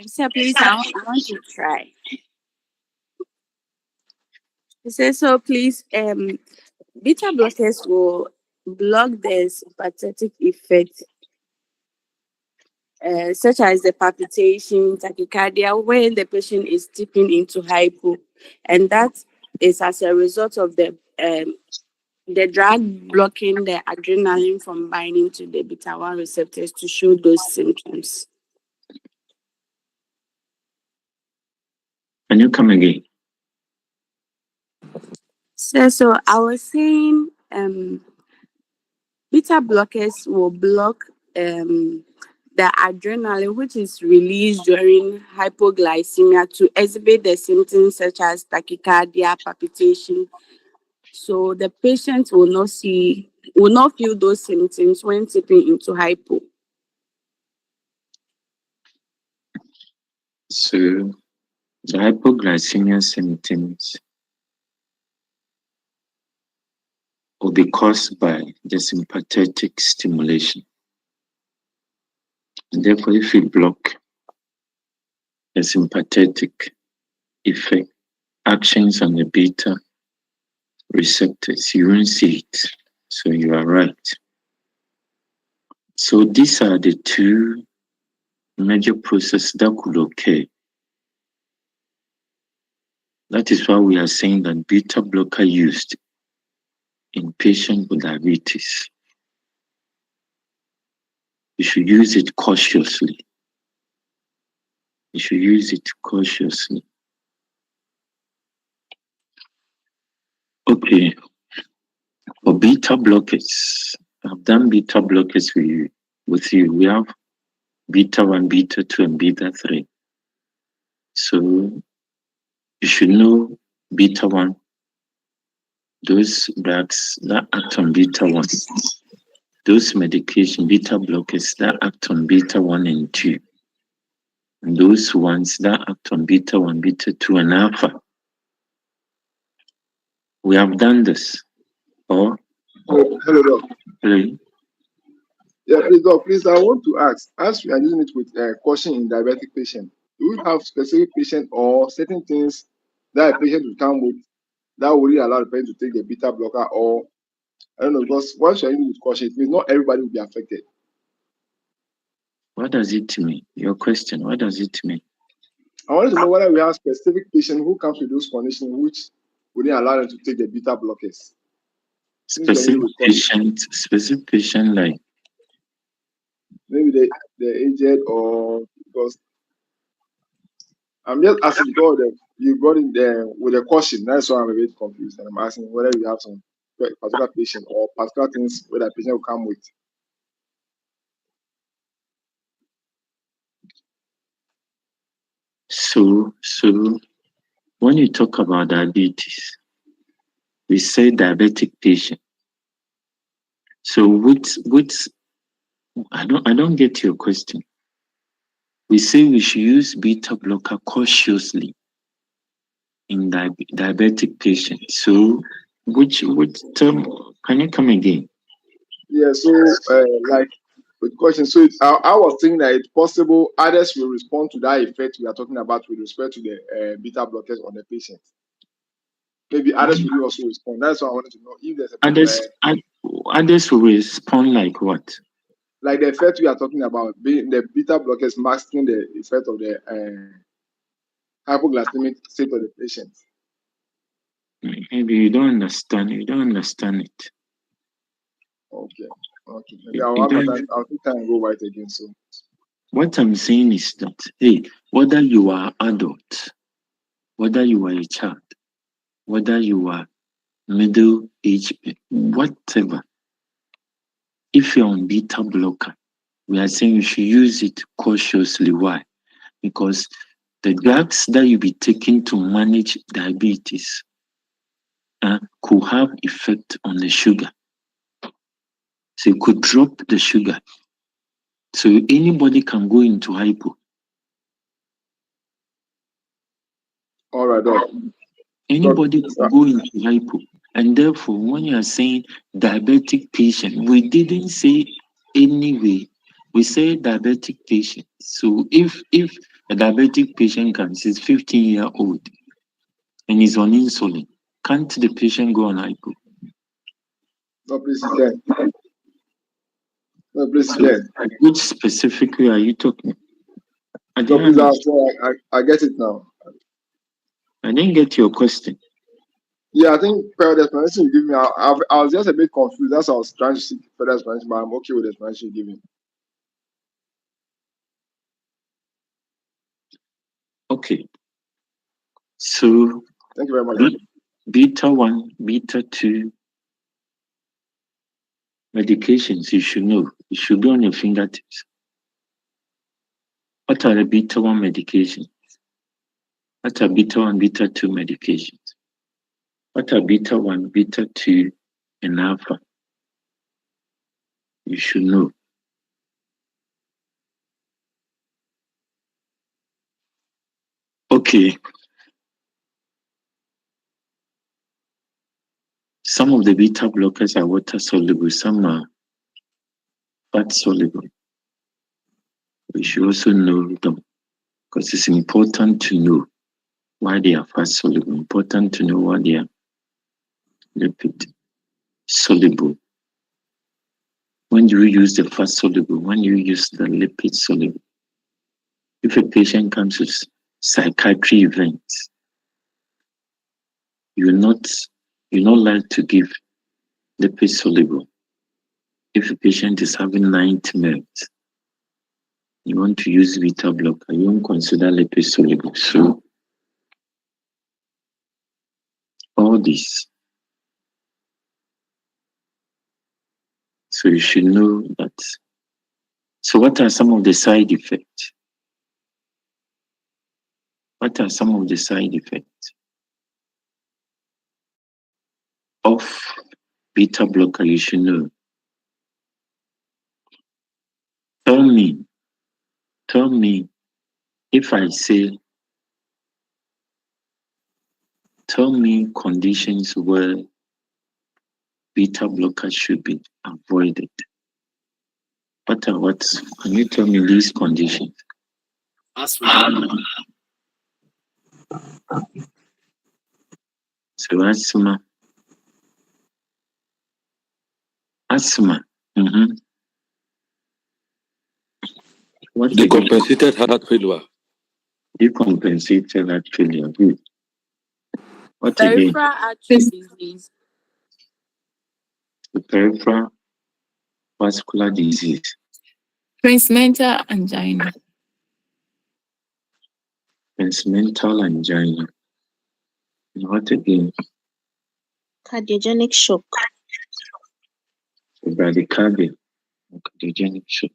Sir, please, I want to try. He says, so please, beta blockers will block the sympathetic effect, such as the palpitation, tachycardia, when the patient is dipping into hypo, and that is as a result of the drug blocking the adrenaline from binding to the beta 1 receptors to show those symptoms. Can you come again? So I was saying, beta blockers will block the adrenaline, which is released during hypoglycemia, to exhibit the symptoms such as tachycardia, palpitation. So the patient will not feel those symptoms when tipping into hypo. So the hypoglycemia symptoms will be caused by the sympathetic stimulation. And therefore, if you block the sympathetic effect actions on the beta receptors, you won't see it. So you are right. So these are the two major processes that could occur. That is why we are saying that beta blocker used in patients with diabetes, you should use it cautiously. You should use it cautiously. Okay, for beta blockers, I've done beta blockers with you. We have beta 1, beta 2, and beta 3. So you should know beta 1, those drugs that act on beta 1, those medication, beta blockers that act on beta 1 and 2, and those ones that act on beta 1, beta 2, and alpha. We have done this. Or Hello, Doc. hello. Yeah, please, Doc, please, I want to ask, as we are using it with caution in diabetic patient, do we have specific patient or certain things that a patient will come with that will really allow the patient to take the beta blocker? Or I don't know, because once you're using it with caution, it means not everybody will be affected. What does it mean? Your question, what does it mean? I wanted to know whether we have specific patient who comes with those conditions which wouldn't allow them to take the beta blockers. Specific patient like maybe the aged, or because I'm just asking because you got in there with a caution. That's why I'm a bit confused, and I'm asking whether you have some particular patient or particular things where that patient will come with. So when you talk about diabetes, we say diabetic patient. So what I don't get your question. We say we should use beta blocker cautiously in diabetic patients. So which term, can you come again? Yeah, so like with caution. So I was thinking that it's possible others will respond to that effect we are talking about with respect to the beta blockers on the patient. Maybe others will also respond. That's why I wanted to know if there's others will respond like what? Like the effect we are talking about, being the beta blockers masking the effect of the hypoglycemic state of the patient. Maybe you don't understand. You don't understand it. Okay. Maybe I'll take time and go right again. So what I'm saying is that, hey, whether you are adult, whether you are a child, whether you are middle age, whatever, if you're on beta blocker, we are saying you should use it cautiously. Why? Because the drugs that you be taking to manage diabetes could have effect on the sugar. So it could drop the sugar. So anybody can go into hypo. all right, Doc. Anybody can go into hypo. And therefore, when you are saying diabetic patient, we didn't say anyway. We say diabetic patient. So if A diabetic patient comes, he's 15-year-old and he's on insulin. Can't the patient go on hypo? No, please, you can. No, please, you So, can. which specifically are you talking? I No, didn't, please, I get it now. I didn't get your question. Yeah, I think further explanation you give me, I was just a bit confused. That's why I was trying to seek further explanation, but I'm okay with the explanation you give me. Okay. So, Thank you very much. beta 1, beta 2 medications you should know. It should be on your fingertips. What are the beta 1 medications? What are beta 1, beta 2 medications? What are beta 1, beta 2, and alpha? You should know. Okay. Some of the beta blockers are water soluble, some are fat soluble. We should also know them because it's important to know why they are fat soluble, important to know why they are lipid soluble. When do you use the fat soluble? When you use the lipid soluble? If a patient comes with psychiatry events, you're not like to give lipid soluble. If a patient is having nightmares, you want to use beta blocker, you won't consider lipid soluble. So all this. So you should know that. So what are some of the side effects? What are some of the side effects of beta blocker? You should know. Tell me if I say, tell me conditions where beta blocker should be avoided. What can you tell me these conditions? Asthma. So asthma. What Decompensated heart failure. Decompensated heart failure. Good. What again? Peripheral artery disease. The peripheral vascular disease. Transmental angina. Transmental angina. And what again? Cardiogenic shock. Bradycardia. Cardiogenic shock.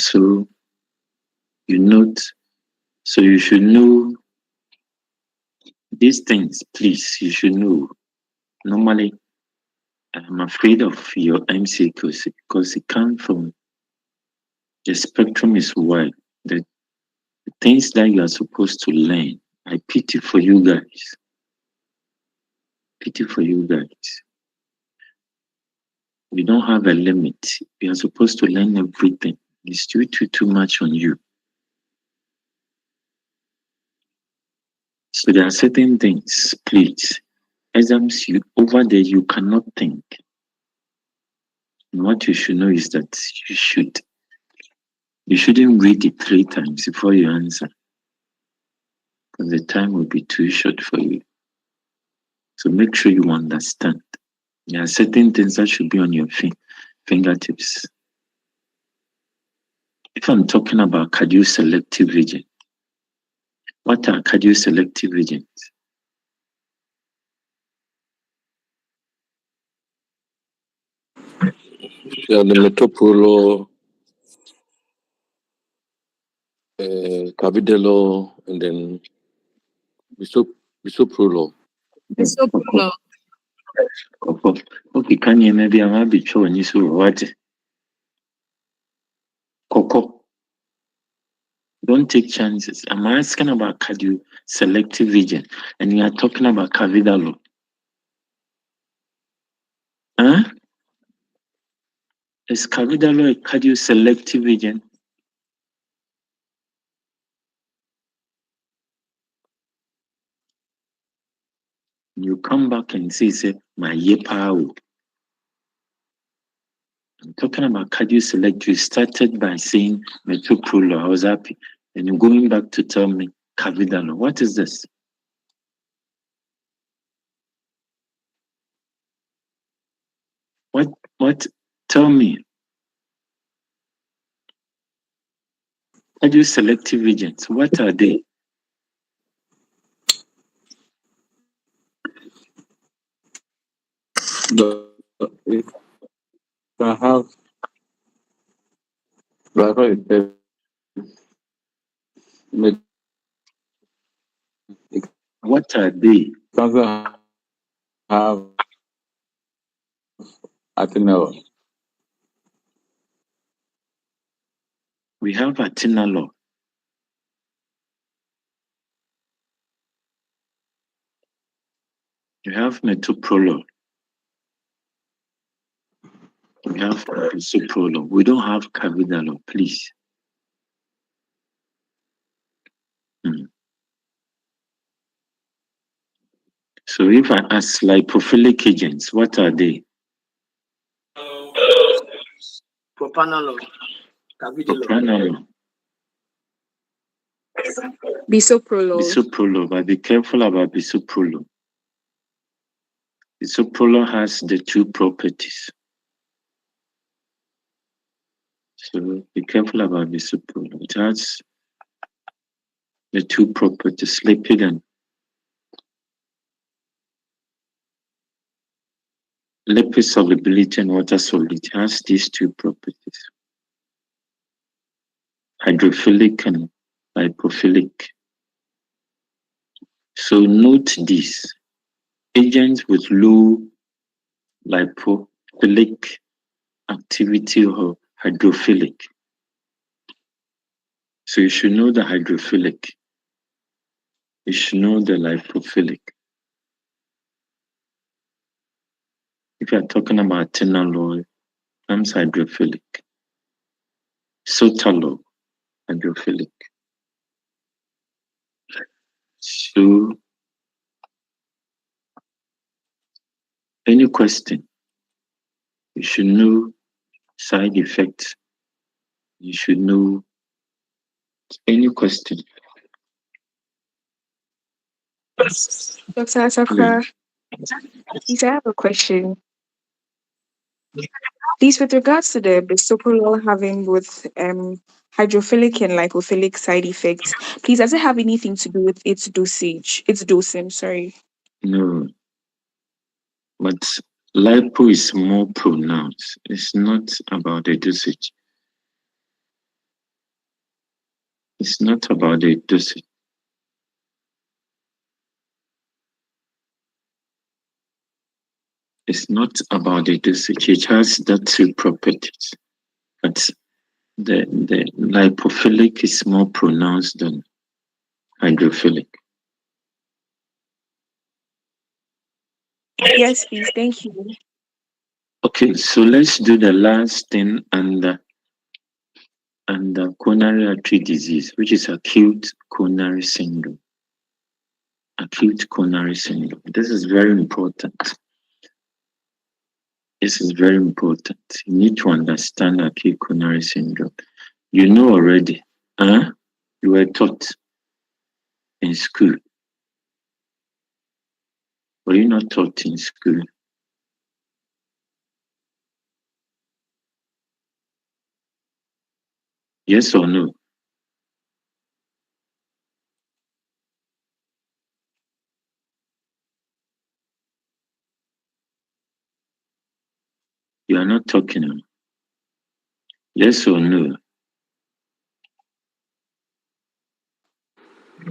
So you should know these things, please. You should know. Normally, I'm afraid of your MCQs because it comes from the spectrum is wide. The things that you are supposed to learn, I pity for you guys. Pity for you guys. We don't have a limit. We are supposed to learn everything. It's too much on you. So there are certain things, please. Exams over there you cannot think. And what you should know is that you shouldn't read it 3 times before you answer. Because the time will be too short for you. So make sure you understand. There are certain things that should be on your fingertips. If I'm talking about cardioselective agent, what are cardioselective agents? Yeah, the metoprolol, carvedilol, and then bisoprolol. Bisoprolol. Okay, can you maybe I might be showing you so what? Coco. Don't take chances. I'm asking about cardioselective agent, and you are talking about carvedilol. Huh? Is carvedilol a cardioselective agent? You come back and say my yepa. I'm talking about cardioselective. You started by saying metoprolol. I was happy. And you're going back to tell me carvedilol. What is this? What? Tell me. Cardioselective agents. What are they? If I have, like what it says, What are they? also have atenolol. We have atenolol. You have metoprolol. We have bisoprolol. We don't have carvedilol, please. So if I ask lipophilic agents, what are they? Propranolol. Propranolol. Bisoprolol. Bisoprolol, but be careful about bisoprolol. Bisoprolol has the two properties. So be careful about bisoprolol. It has the two properties, lipid and lipid solubility and water solubility. It has these two properties. Hydrophilic and lipophilic. So note this. Agents with low lipophilic activity or hydrophilic. So you should know the hydrophilic. You should know the lipophilic. If you're talking about atenolol, comes hydrophilic. Sotalol, hydrophilic. So, any question? You should know side effects. You should know any question. Dr. Attakorah, please, I have a question. Please, with regards to the bisoprolol having both hydrophilic and lipophilic side effects, please, does it have anything to do with its dosing, sorry? No. But lipo is more pronounced. It's not about the dosage. It's not about the dosage. It's not about the dosage. It has that two properties. But the lipophilic is more pronounced than hydrophilic. Yes, please. Thank you. Okay, so let's do the last thing under coronary artery disease, which is acute coronary syndrome. Acute coronary syndrome. This is very important. This is very important. You need to understand acute coronary syndrome. You know already, huh? You were taught in school. Were you not taught in school? Yes or no? You are not talking. Yes or no?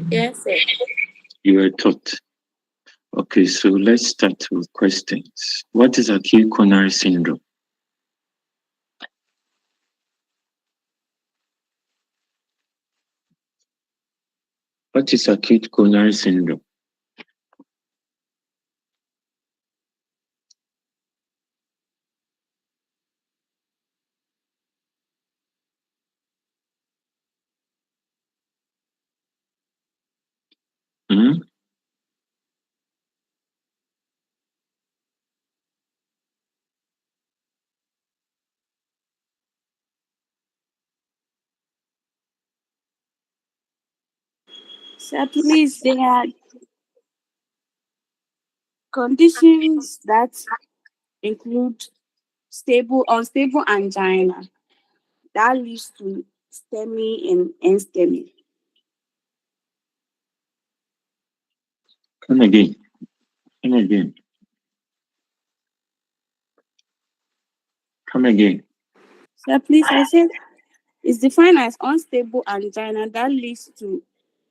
Yes, sir. You were taught. Okay, so let's start with questions. What is acute coronary syndrome? What is acute coronary syndrome? Hmm? Sir, please, there are conditions that include unstable angina that leads to STEMI and NSTEMI. Come again. Come again. Come again. Sir, please, I said it's defined as unstable angina that leads to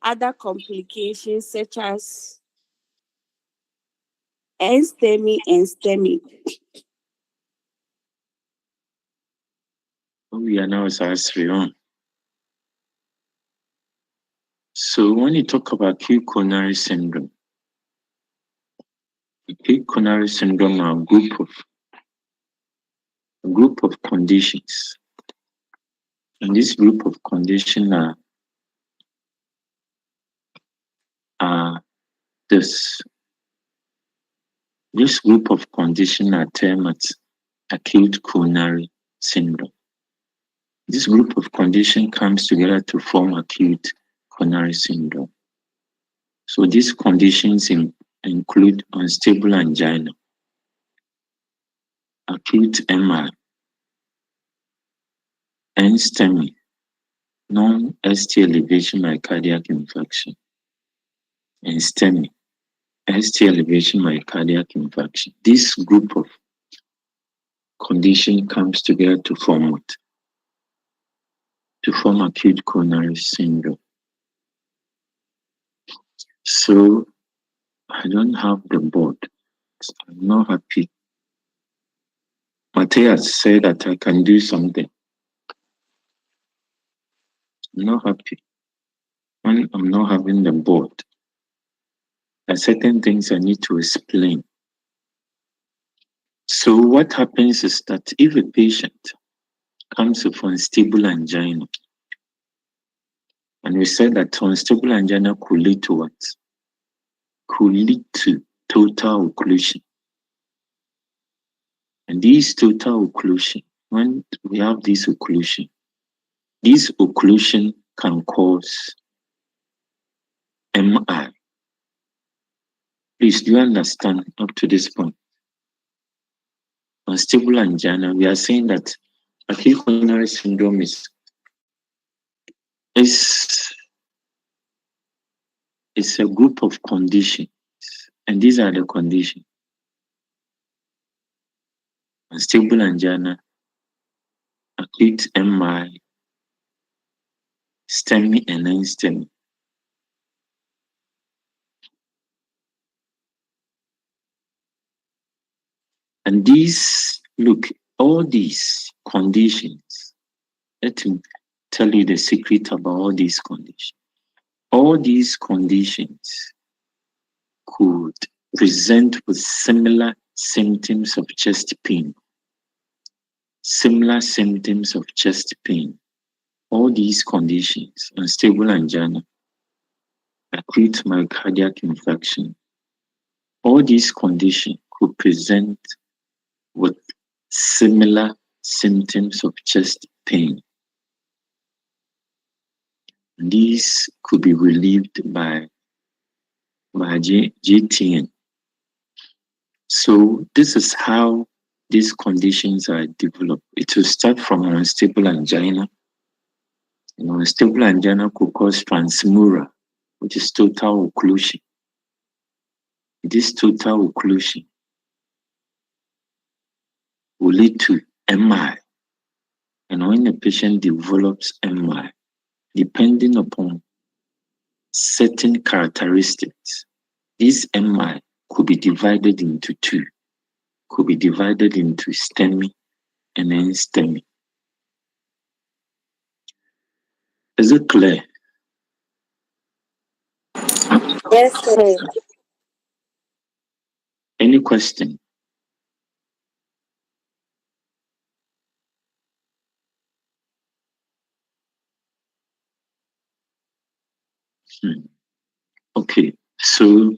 other complications such as NSTEMI and STEMI. We are now as on. So when you talk about acute coronary syndrome are a group of conditions. And this group of conditions are this. This group of conditions are termed acute coronary syndrome. This group of conditions comes together to form acute coronary syndrome. So these conditions include unstable angina, acute MI, NSTEMI, non-ST elevation myocardial infarction, and STEMI, ST elevation myocardial infarction. This group of condition comes together to form what? To form acute coronary syndrome. So I don't have the board. I'm not happy. Matthias said that I can do something. I'm not happy. When I'm not having the board, there are certain things I need to explain. So what happens is that if a patient comes with unstable angina, and we said that unstable angina could lead to what? Could lead to total occlusion. And this total occlusion, when we have this occlusion can cause MI. Please, do you understand up to this point? Unstable angina, we are saying that acute coronary syndrome is a group of conditions, and these are the conditions: unstable angina, acute MI, STEMI, and non-STEMI. And all these conditions, let me tell you the secret about all these conditions. All these conditions could present with similar symptoms of chest pain. Similar symptoms of chest pain. All these conditions, unstable angina, acute myocardial infarction, all these conditions could present with similar symptoms of chest pain. These could be relieved by GTN. So this is how these conditions are developed. It will start from unstable angina. Unstable angina could cause transmural, which is total occlusion. This total occlusion will lead to MI. And when the patient develops MI, depending upon certain characteristics, this MI could be divided into two. Could be divided into STEMI and NSTEMI. Is it clear? Yes, sir. Any question? Okay. So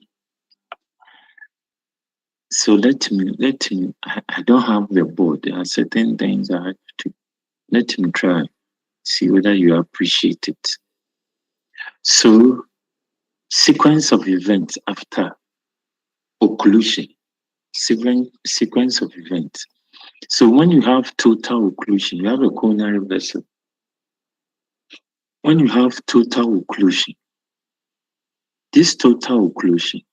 let me, I don't have the board. There are certain things I have to, let me try, see whether you appreciate it. So, sequence of events after occlusion, sequence of events. So when you have total occlusion, you have a coronary vessel. When you have total occlusion, this total occlusion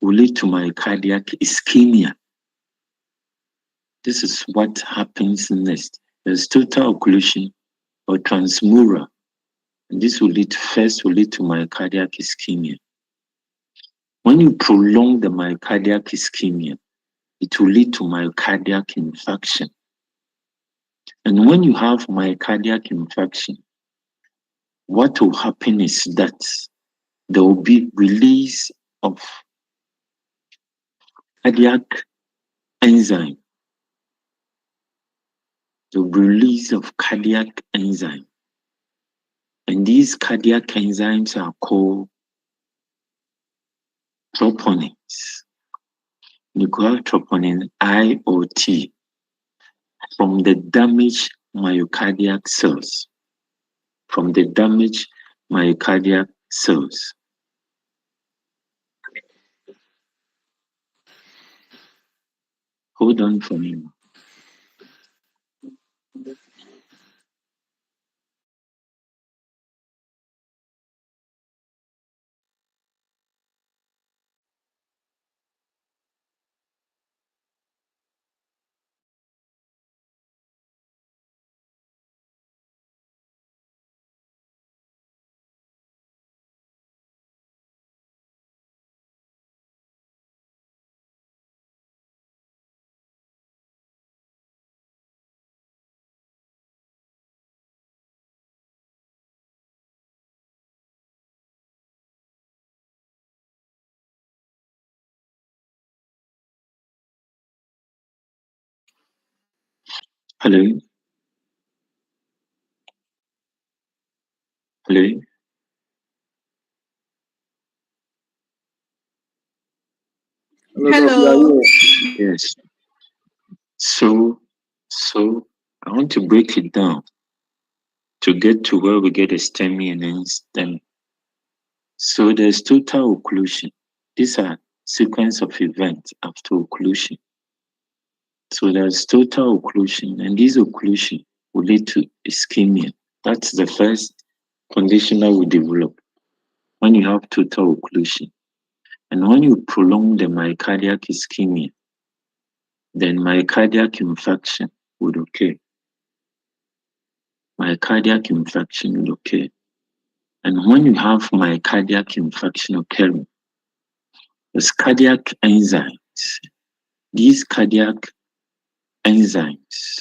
will lead to myocardial ischemia. This is what happens next. There's total occlusion or transmural, and this will lead to myocardial ischemia. When you prolong the myocardial ischemia, it will lead to myocardial infarction. And when you have myocardial infarction, what will happen is that there will be release of cardiac enzyme. The release of cardiac enzyme. And these cardiac enzymes are called troponins. You call troponin I or T from the damaged myocardial cells. From the damaged myocardial cells. Hold on for me. Hello? Hello? Hello. Yes. So I want to break it down to get to where we get a STEMI and then STEM. So there's total occlusion. These are sequence of events after occlusion. So there's total occlusion, and this occlusion will lead to ischemia. That's the first condition that will develop when you have total occlusion. And when you prolong the myocardial ischemia, then myocardial infarction would occur. Myocardial infarction would occur. And when you have myocardial infarction occurring, there's cardiac enzymes. These cardiac enzymes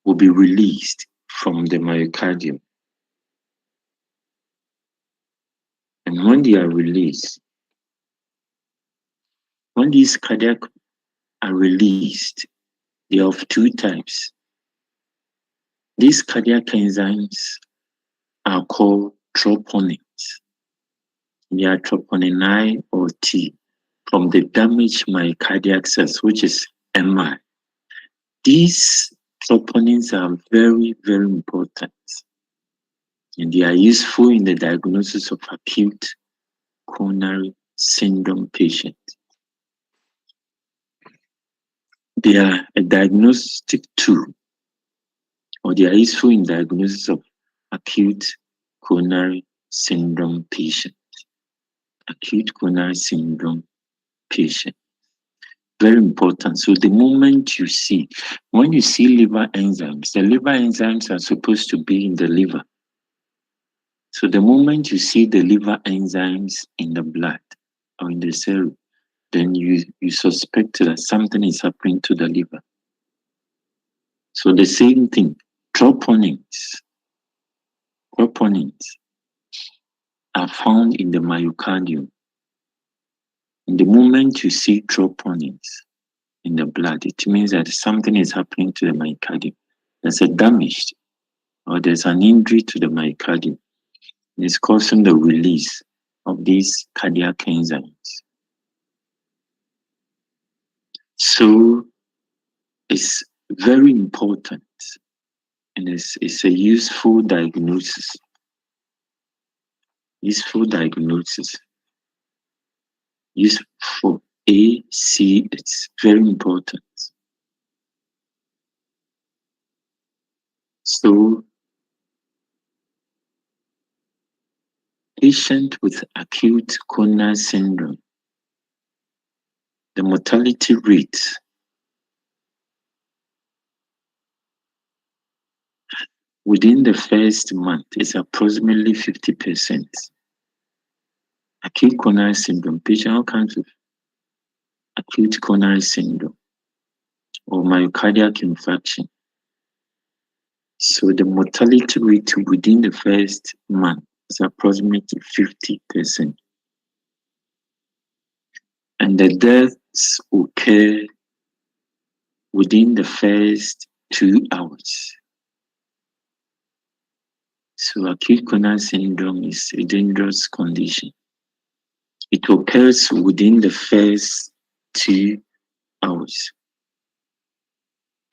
will be released from the myocardium. And when they are released, when these cardiac are released, they are of two types. These cardiac enzymes are called troponins. They are troponin I or T from the damaged myocardial cells, which is MI. These troponins are very, very important, and they are useful in the diagnosis of acute coronary syndrome patients. They are a diagnostic tool, or they are useful in diagnosis of acute coronary syndrome patient. Acute coronary syndrome patient. Very important. So the moment you see, when you see liver enzymes, the liver enzymes are supposed to be in the liver. So the moment you see the liver enzymes in the blood or in the serum, then you suspect that something is happening to the liver. So the same thing, troponins are found in the myocardium. And the moment you see troponins, in the blood, it means that something is happening to the myocardium. There's a damage or there's an injury to the myocardium. It's causing the release of these cardiac enzymes. So it's very important, and it's a useful diagnosis. Useful diagnosis. Useful for AC, it's very important. So patient with acute coronary syndrome, the mortality rate within the first month is approximately 50%. Acute coronary syndrome, patient who comes with acute coronary syndrome or myocardial infarction. So the mortality rate within the first month is approximately 50%. And the deaths occur within the first 2 hours. So acute coronary syndrome is a dangerous condition. It occurs within the first 2 hours.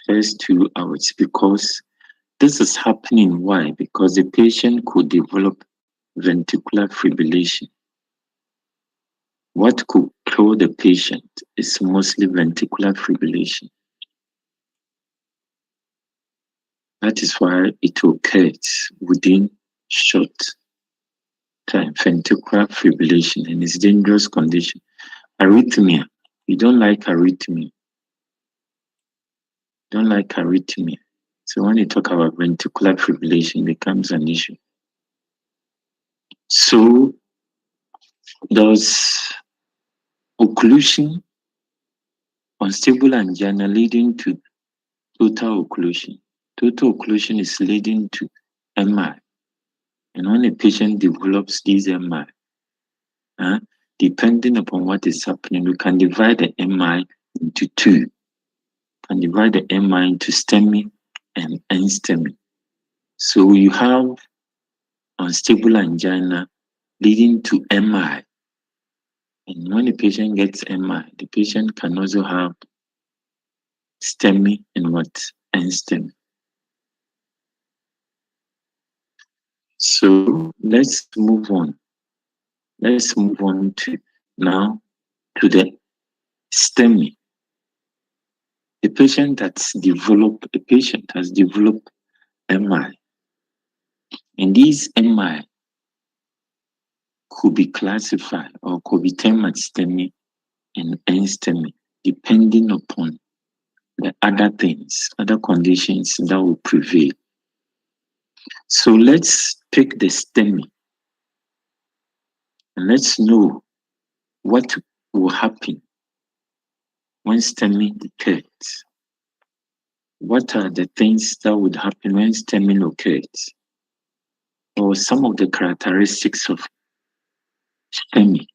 First 2 hours, because this is happening. Why? Because the patient could develop ventricular fibrillation. What could kill the patient is mostly ventricular fibrillation. That is why it occurs within short time, ventricular fibrillation, and it's a dangerous condition. Arrhythmia. You don't like arrhythmia. Don't like arrhythmia. So when you talk about ventricular fibrillation, it becomes an issue. So there's occlusion, unstable angina leading to total occlusion. Total occlusion is leading to MI. And when a patient develops this MI, depending upon what is happening, we can divide the MI into two. Can divide the MI into STEMI and NSTEMI. So you have unstable angina leading to MI. And when the patient gets MI, the patient can also have STEMI and NSTEMI. So let's move on. Let's move on to now to the STEMI. A patient has developed MI. And these MI could be classified or could be termed as STEMI and NSTEMI, depending upon the other things, other conditions that will prevail. So let's pick the STEMI and let's know what will happen when STEMI occurs. What are the things that would happen when STEMI occurs? Or some of the characteristics of STEMI.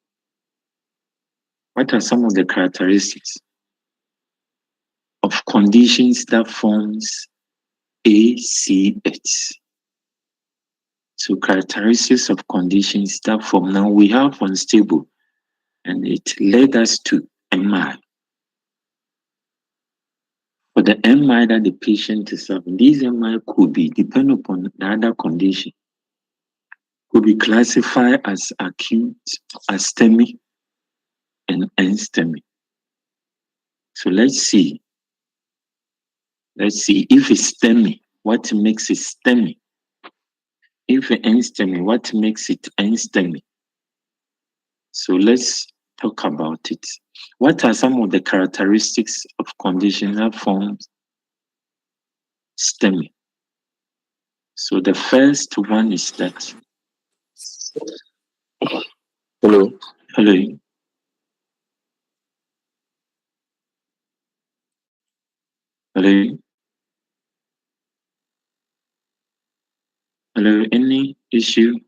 What are some of the characteristics of conditions that forms ACH? So characteristics of conditions that form. Now we have unstable, and it led us to MI. For the MI that the patient is having, these MI could be, depending upon the other condition, could be classified as acute, as STEMI, and NSTEMI. So let's see. Let's see if it's STEMI, what makes it STEMI? If it's NSTEMI, what makes it NSTEMI? So let's talk about it. What are some of the characteristics of conditions that form STEMI? So the first one is that. Hello. Hello. Hello. Hello. Any issue?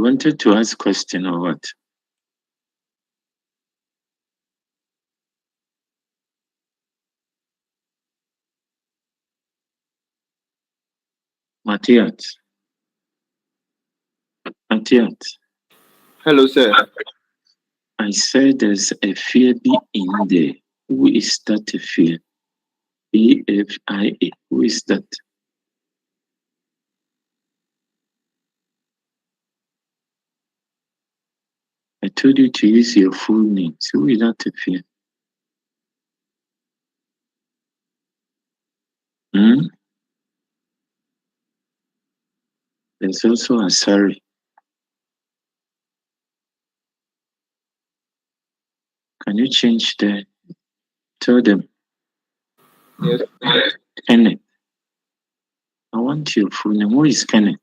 You wanted to ask question or what? Matthias. Hello, sir. I said there's a fear be in there. Who is that a fear? AFIA. Who is that? I told you to use your full name. So who is that a fear? There's also a sorry. Can you change the? Tell them. Yes. Kenneth. I want your full name. Who is Kenneth?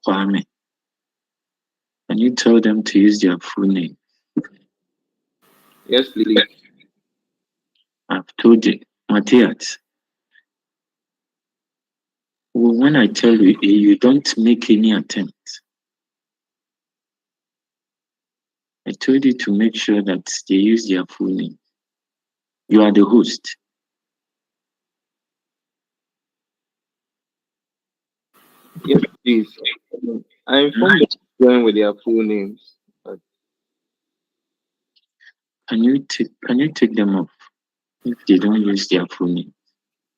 Kwame. Can you tell them to use their full name? Yes, please. I've told you. Matthias. Well, when I tell you A, you don't make any attempt. I told you to make sure that they use their full name. You are the host. Yes, please. I informed them to join with their full names. But Can you take them off if they don't use their full name?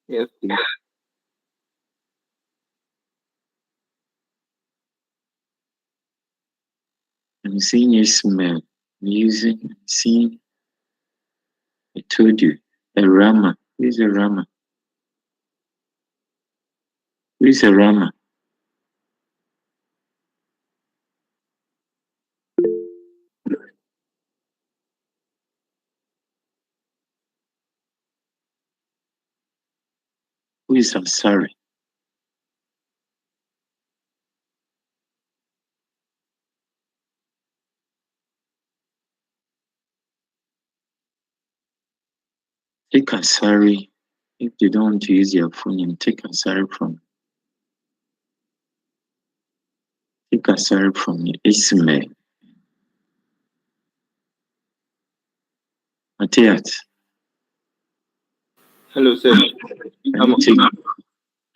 yes, please. I'm seeing you smell. Seeing. I told you. A Rama. Who is a Rama? Who is a Rama? Who is Ansari? Take Ansari. If they don't want to use their full name, take Ansari from me. Ismail. Matthias. Hello, sir. Can you take?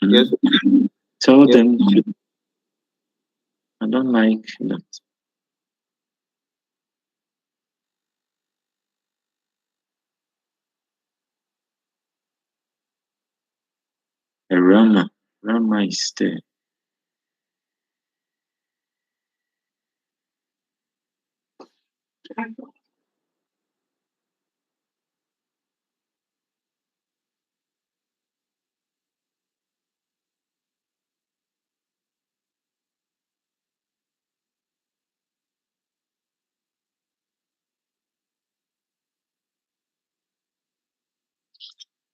Yes. Tell Yes. them. I don't like that. A Rama. Rama is there.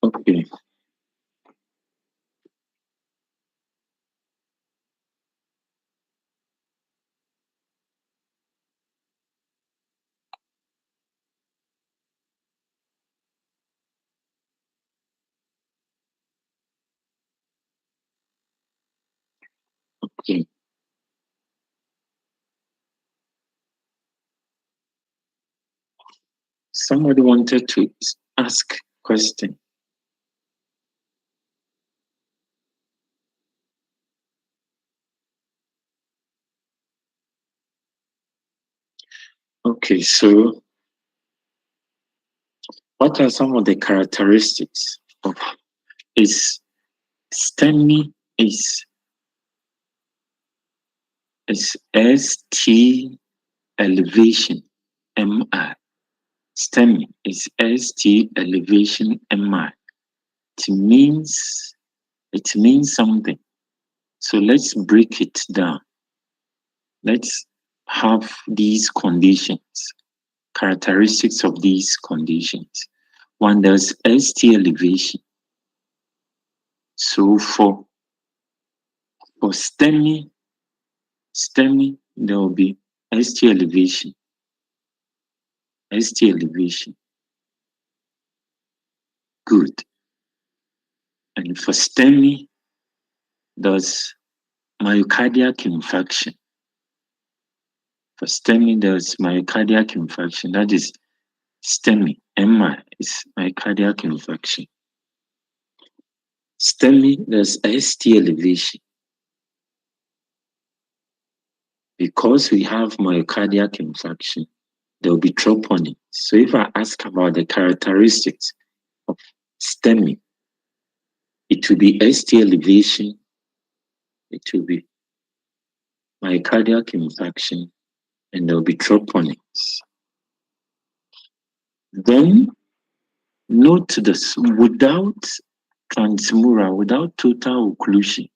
Okay. Okay. Somebody wanted to ask question. Okay, so what are some of the characteristics of is STEMI is ST elevation MI. STEMI is ST elevation MI. It means something. So let's break it down. Let's have these conditions, characteristics of these conditions. One, there's ST elevation. So for STEMI, there will be ST elevation. ST elevation. Good. And for STEMI, there's myocardial infarction. For STEMI, there's myocardial infarction. That is STEMI. MI is myocardial infarction. STEMI, there's ST elevation. Because we have myocardial infarction, there will be troponin. So if I ask about the characteristics of STEMI, it will be ST elevation, it will be myocardial infarction, and there will be troponins. Then note this: without transmural, without total occlusion,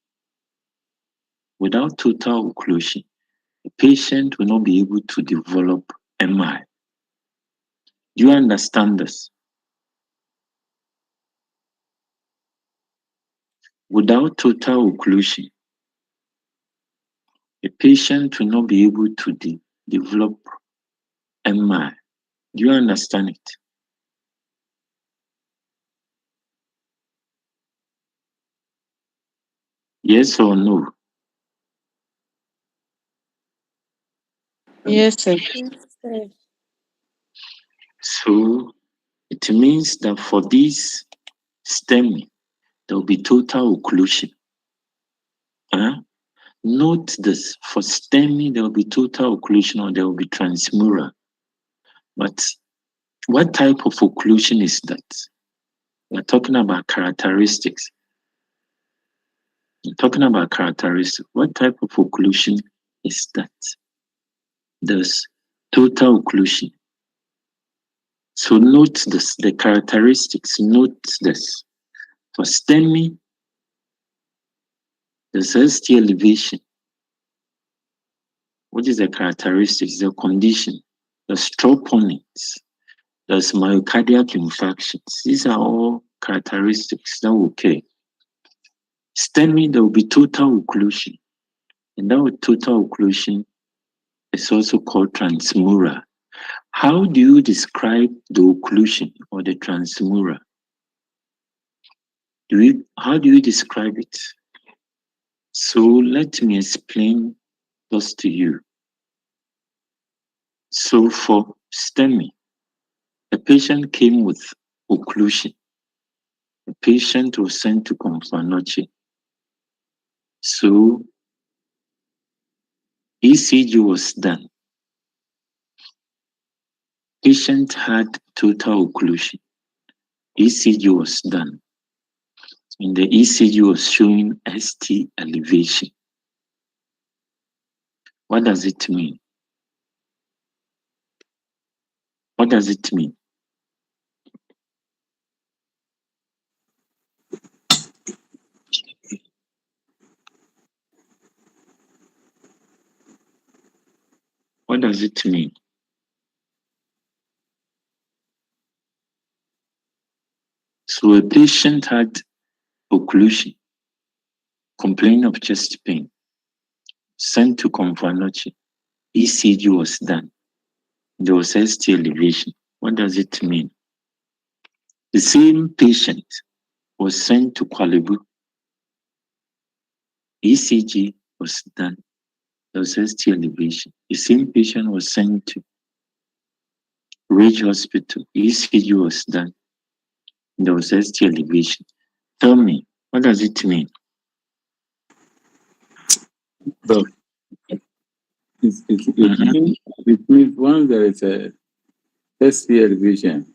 the patient will not be able to develop MI. Do you understand this? Without total occlusion, a patient will not be able to develop MI. Do you understand it? Yes or no? Yes, sir. So it means that for this STEMI, there will be total occlusion. Note this: for STEMI, there will be total occlusion or there will be transmural. But what type of occlusion is that? We're talking about characteristics. What type of occlusion is that? There's total occlusion. So note this, the characteristics, note this. For STEMI, there's ST elevation. What is the characteristics, the condition? There's troponins. There's myocardial infarctions. These are all characteristics that are okay. STEMI, there will be total occlusion. And that total occlusion is also called transmural. How do you describe the occlusion or the transmural? How do you describe it? So let me explain this to you. So for STEMI, a patient came with occlusion. The patient was sent to Confanoche. So ECG was done. Patient had total occlusion. ECG was done. And the ECG was showing ST elevation. What does it mean? What does it mean? What does it mean? So a patient had occlusion, complained of chest pain, sent to Confanoche. ECG was done. There was ST elevation. What does it mean? The same patient was sent to Kwalebu. ECG was done. There was ST elevation. The same patient was sent to Ridge Hospital. ECG was done. There was ST elevation. Tell me, what does it mean? So it means once there is a ST elevation,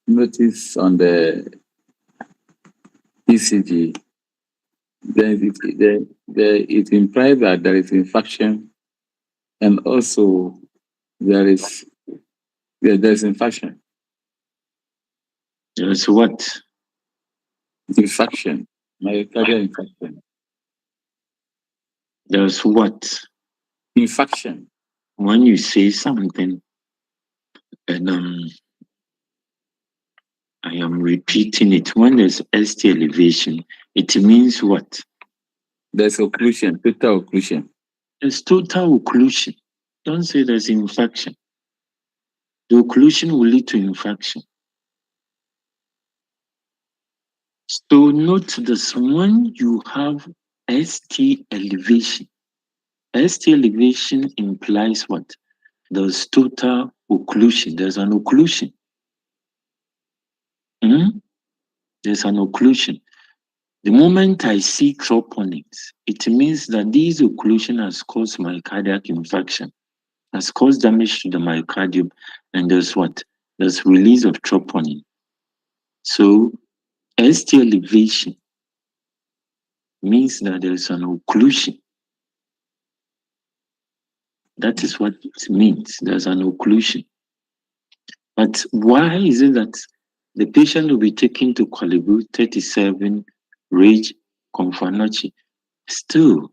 notice on the ECG, then it implies that there is infarction, and also there's infarction. There's what? Infarction, myocardial infarction. There's what? Infarction. When you say something, and I am repeating it. When there's ST elevation, it means what? There's occlusion, total occlusion. There's total occlusion. Don't say there's infarction. The occlusion will lead to infarction. So note this, when you have ST elevation, ST elevation implies what? There's total occlusion. There's an occlusion. There's an occlusion. The moment I see troponins, it means that this occlusion has caused myocardiac infarction, has caused damage to the myocardium, and there's what? There's release of troponin. So ST elevation means that there's an occlusion. That is what it means. There's an occlusion. But why is it that the patient will be taken to Kwalibu 37 Ridge Confanochi? Still,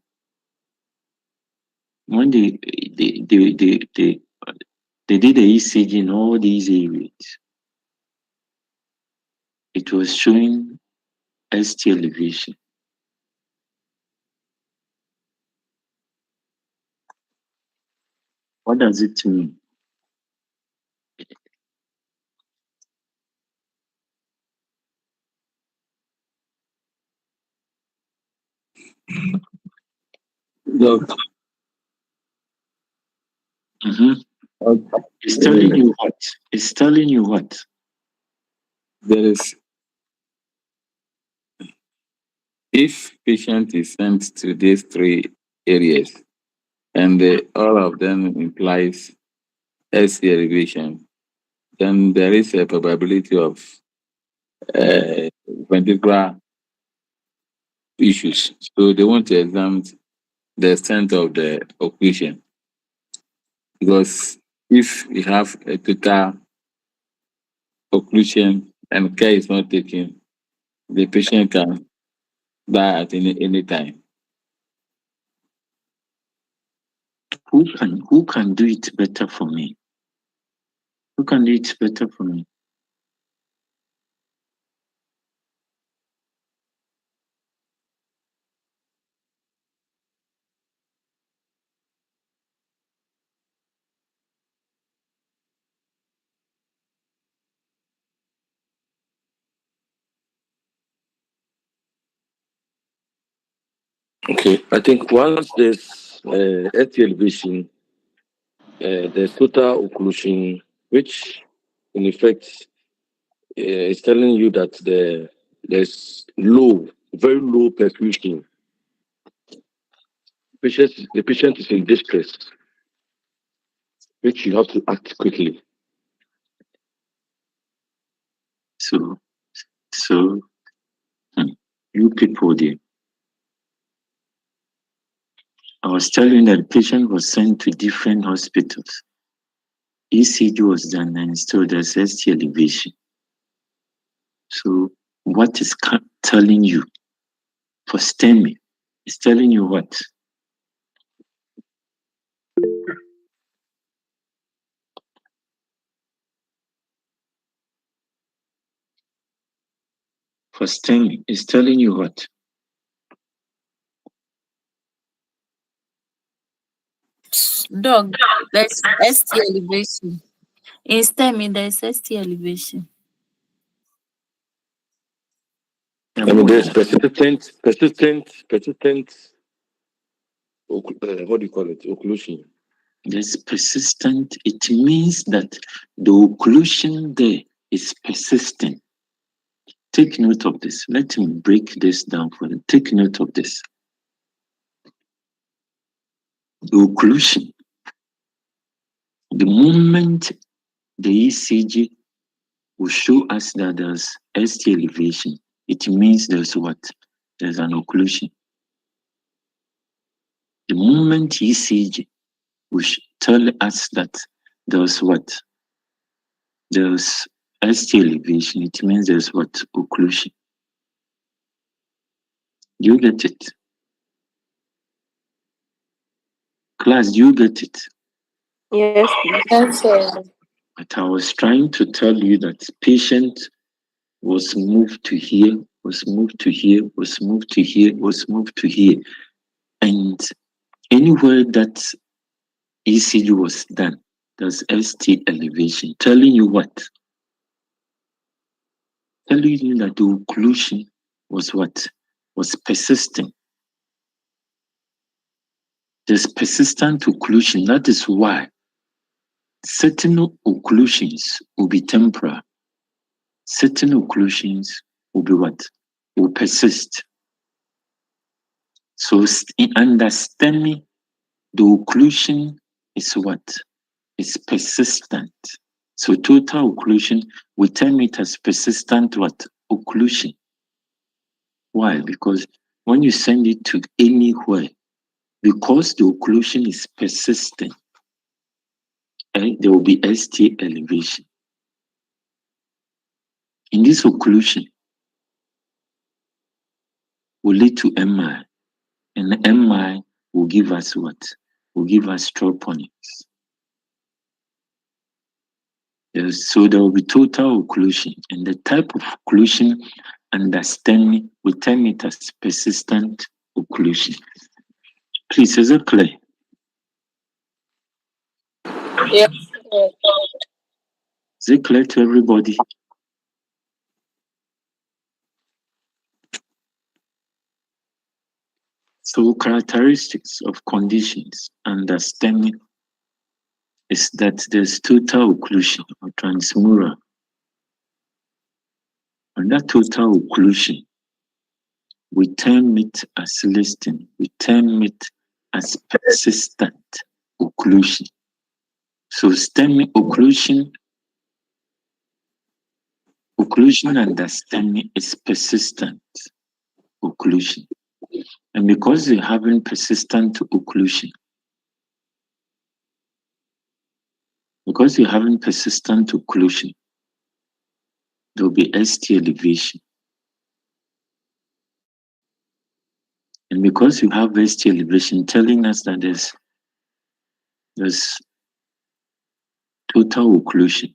when they did the ECG in all these areas, it was showing ST elevation. What does it mean? Look. It's telling you what? It's telling you what? There is, if patient is sent to these three areas, and all of them implies ST elevation, then there is a probability of ventricular issues. So they want to examine the extent of the occlusion. Because if you have a total occlusion and care is not taken, the patient can die at any time. Who can do it better for me? Who can do it better for me? Okay, I think once there's ST elevation, there's total occlusion, which in effect is telling you that there's very low perfusion. The patient is in distress, which you have to act quickly. So you people there. I was telling that the patient was sent to different hospitals. ECG was done and still there's ST elevation. So what is telling you for STEMI? It's telling you what? For STEMI, it's telling you what? Dog, there's ST elevation. In STEMI, there's ST elevation. I mean, there's persistent, what do you call it? Occlusion. There's persistent. It means that the occlusion there is persistent. Take note of this. Let me break this down for you. Take note of this. The occlusion, the moment the ECG will show us that there's ST elevation, it means there's what? There's an occlusion. The moment ECG will tell us that there's what? There's ST elevation, it means there's what? Occlusion. Do you get it? Class, do you get it? Yes, Yes, sir. But I was trying to tell you that patient was moved to here, was moved to here, was moved to here, was moved to here. And anywhere that ECG was done, there's ST elevation. Telling you what? Telling you that the occlusion was what? Was persisting. There's persistent occlusion. That is why certain occlusions will be temporal. Certain occlusions will be what? Will persist. So in understanding the occlusion is what? It's persistent. So total occlusion, we term it as persistent what? Occlusion. Why? Because when you send it to anywhere, because the occlusion is persistent, there will be ST elevation. In this occlusion, will lead to MI, and MI will give us what? Will give us troponins. So there will be total occlusion, and the type of occlusion understanding, we term it as persistent occlusion. Please, is it clear? Yep. Is it clear to everybody? So characteristics of conditions understanding is that there's total occlusion or transmural. And that total occlusion, we term it as listing, we term it as persistent occlusion. So stemming occlusion understanding is persistent occlusion. And because you're having persistent occlusion, there'll be ST elevation. And because you have ST elevation telling us that there's total occlusion,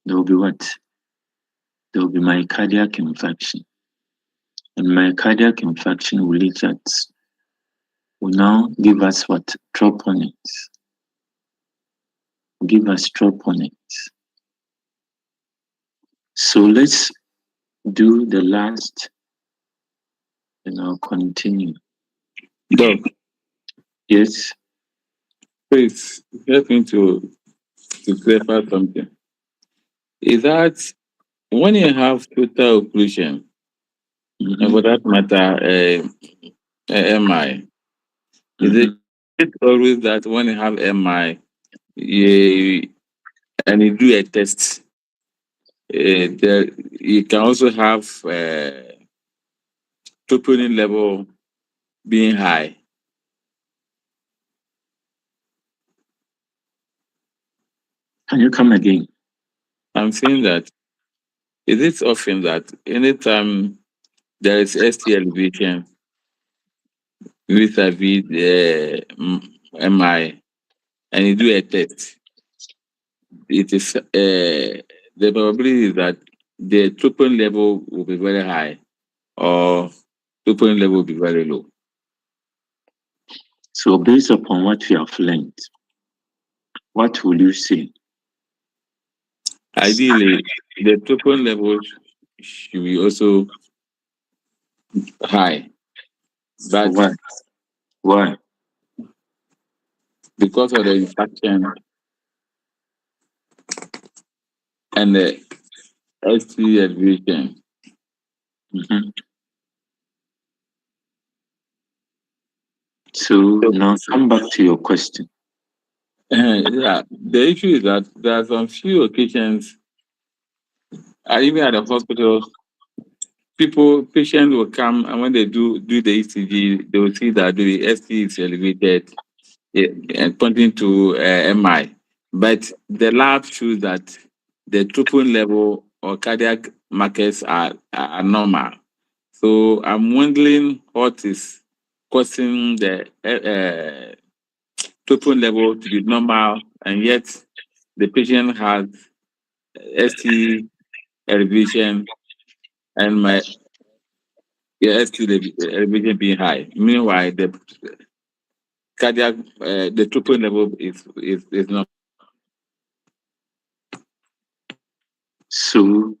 there will be what? There will be myocardial infarction. And myocardial infarction will now give us what? Troponins. Give us troponins. So let's do the last, and I'll continue. Doc, Yes. please help me to clarify something. Is that when you have total occlusion, and for that matter, MI, is it always that when you have MI, and you do a test, you can also have troponin level being high? Can you come again? I'm saying that, is it often that anytime there is ST elevation vis-a-vis the MI, and you do a test, it is the probability is that the troponin level will be very high, or troponin level will be very low? So based upon what you have learned, what will you say? Ideally, the troponin level should be also high. But Why? Because of the infection and the ST elevation. So now come back to your question. Yeah, the issue is that there are some few occasions, even at the hospital, patients will come, and when they do the ECG, they will see that the ST is elevated, and pointing to MI. But the lab shows that the troponin level or cardiac markers are normal. So I'm wondering what is causing the troponin level to be normal, and yet the patient has ST elevation and my ST elevation being high. Meanwhile, the cardiac the troponin level is not. So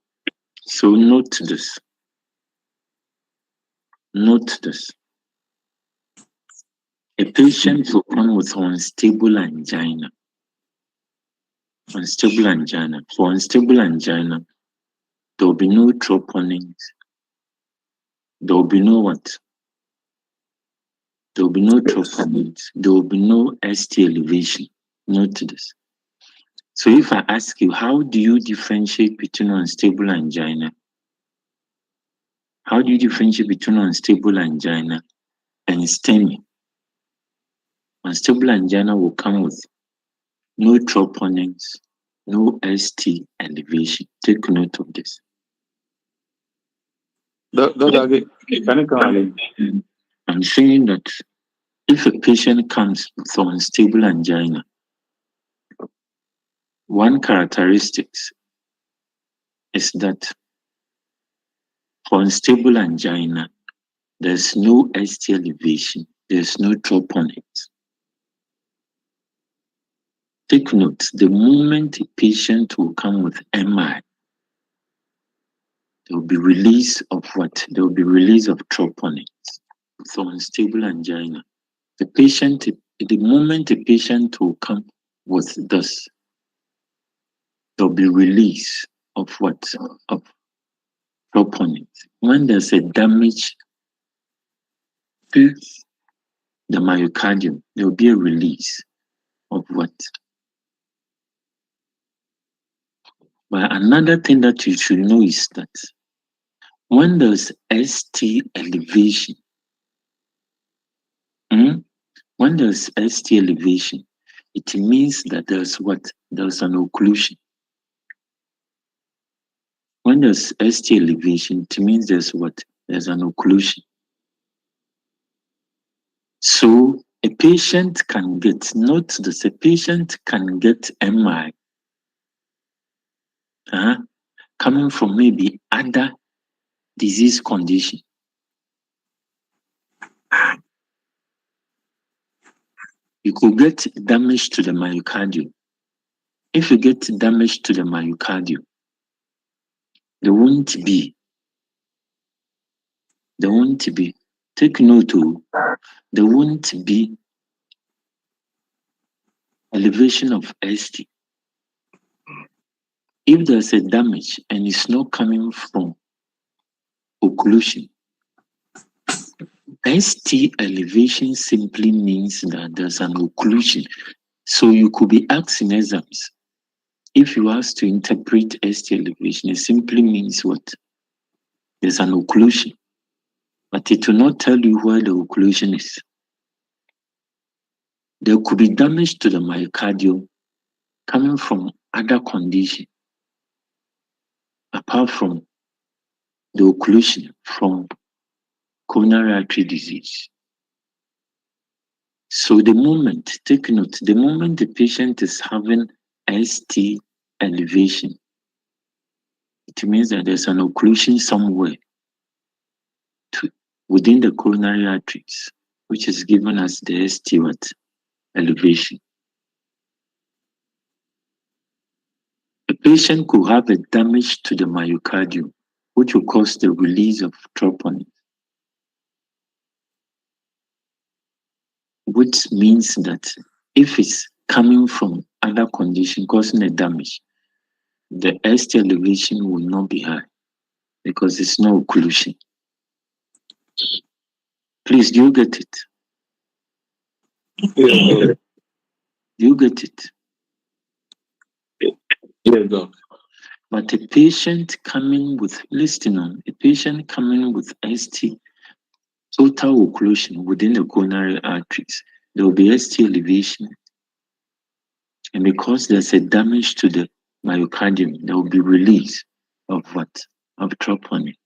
So note this. Note this. A patient will come with unstable angina. Unstable angina. For unstable angina, there will be no troponins. There will be no what? There will be no troponins. There will be no ST elevation. Note this. So if I ask you, how do you differentiate between unstable angina? How do you differentiate between unstable angina and STEMI? Unstable angina will come with no troponins, no ST elevation. Take note of this. Can you come again? I'm saying that if a patient comes with unstable angina, one characteristics is that for unstable angina, there's no ST elevation, there's no troponins. Take note, the moment a patient will come with MI, there will be release of what? There will be release of troponins for unstable angina. The moment a patient will come with this, there will be release of what? Of troponins. When there's a damage to the myocardium, there will be a release of what? But another thing that you should know is that when there's ST elevation, when there's ST elevation, it means that there's what? There's an occlusion. When there's ST elevation, it means there's what? There's an occlusion. So a patient can get, note this, a patient can get MI coming from maybe other disease condition. You could get damage to the myocardium. If you get damage to the myocardium, there won't be, take note, there won't be elevation of ST. If there's a damage and it's not coming from occlusion, ST elevation simply means that there's an occlusion. So you could be asked in exams, if you ask to interpret ST elevation, it simply means what? There's an occlusion. But it will not tell you where the occlusion is. There could be damage to the myocardium coming from other condition, apart from the occlusion from coronary artery disease. So the moment, take note, the moment the patient is having ST elevation, it means that there's an occlusion somewhere within the coronary arteries, which is given as the ST elevation. A patient could have a damage to the myocardium, which will cause the release of troponin, which means that if it's coming from other condition causing a damage, the ST elevation will not be high because it's no occlusion. Please, do you get it? Yeah. Do you get it? Yes, Doc. But a patient coming with, listen on, a patient coming with ST, total occlusion within the coronary arteries, there will be ST elevation. And because there's a damage to the myocardium, there will be release of what? Of troponin.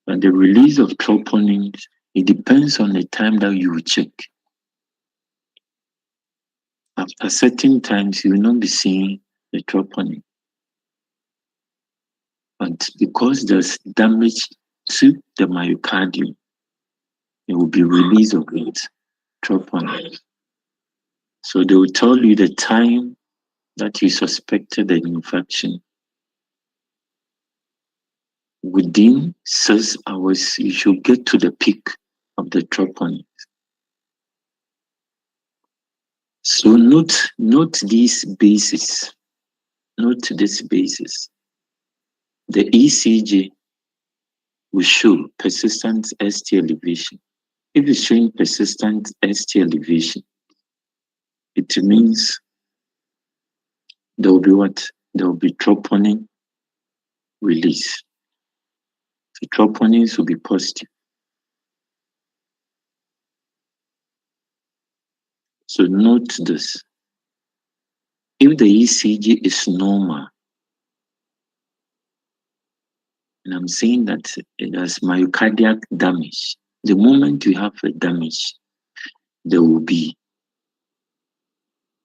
But the release of troponin, it depends on the time that you check. After certain times, you will not be seeing the troponin. But because there's damage to the myocardium, there will be release of it, troponin. So they will tell you the time that you suspected an infection within 6 hours, you should get to the peak of the troponin. So note these bases. Note this basis. The ECG will show persistent ST elevation. If it's showing persistent ST elevation, it means there will be what? There will be troponin release. The troponins will be positive. So note this. If the ECG is normal, and I'm saying that it has myocardial damage, the moment you have a damage, there will be,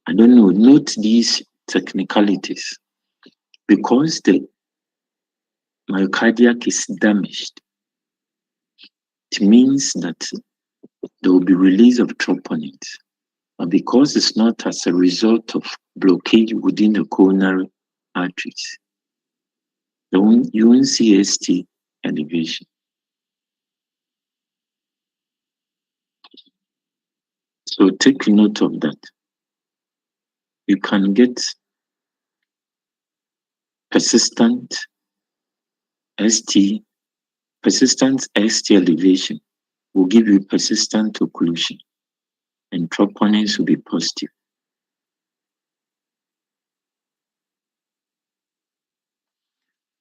I don't know, note these technicalities. Because the myocardial is damaged, it means that there will be release of troponins. But because it's not as a result of blockage within the coronary arteries, you won't see ST elevation. So take note of that. You can get persistent ST elevation will give you persistent occlusion, and troponins will be positive.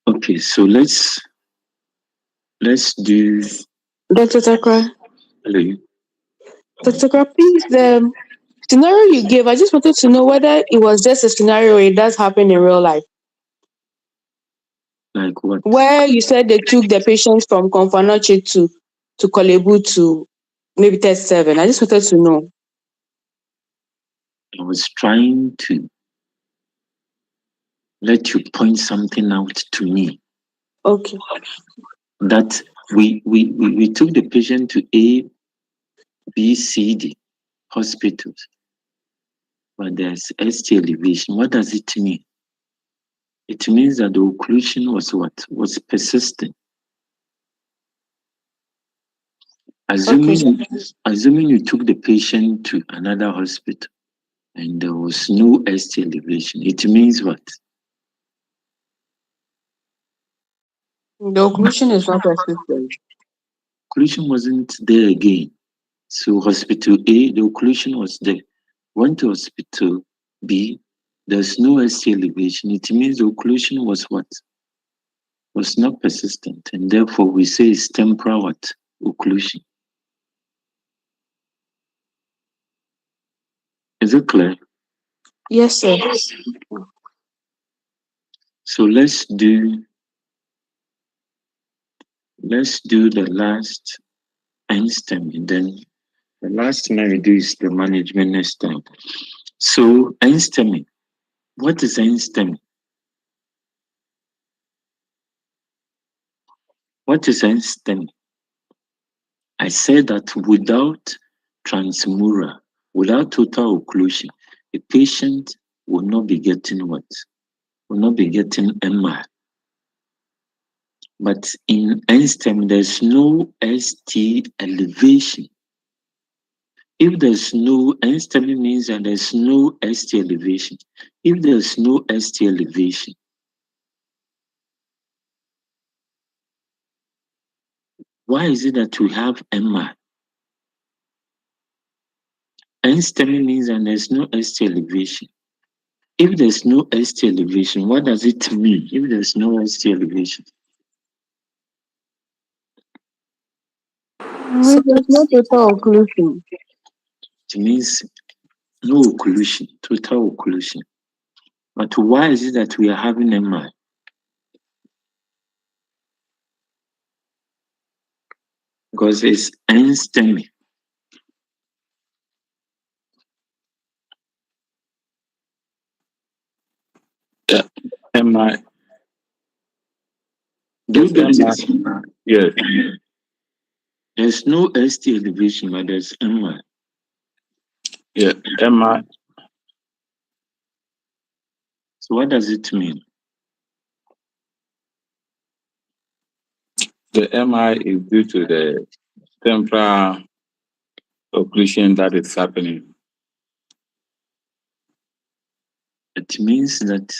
Okay, so let's do. Dr. Attakorah. Hello. Dr. Attakorah, please, the scenario you gave, I just wanted to know whether it was just a scenario or it does happen in real life. Like what? Where you said they took the patients from Konfanoche to Kolebu to maybe test 7. I just wanted to know. I was trying to let you point something out to me. Okay. That we took the patient to A, B, C, D hospitals, but there's ST elevation. What does it mean? It means that the occlusion was what? Was persistent. Assuming you took the patient to another hospital and there was no ST elevation, it means what? The occlusion is not persistent. Occlusion wasn't there again. So hospital A, the occlusion was there. Went to hospital B, there's no ST elevation. It means the occlusion was what? Was not persistent, and therefore we say it's temporal what? Occlusion. Is it clear? Yes, sir. So let's do the last NSTEM, and then the last thing I do is the management next time. So NSTEM, what is NSTEM? What is NSTEM? I said that without transmural, without total occlusion, a patient will not be getting what? Will not be getting MR. But in NSTEM, there's no ST elevation. If there's no NSTEM, means that there's no ST elevation. If there's no ST elevation, why is it that we have MR? NSTEM means that there's no ST elevation. If there's no ST elevation, what does it mean if there's no ST elevation? There's no total occlusion. It means no occlusion, total occlusion. But why is it that we are having MR? Because it's NSTEM. Yeah. MI. Do you get it? Yes. There's no ST elevation, but there's MI. Yeah. MI. So what does it mean? The MI is due to the temporal occlusion that is happening. It means that,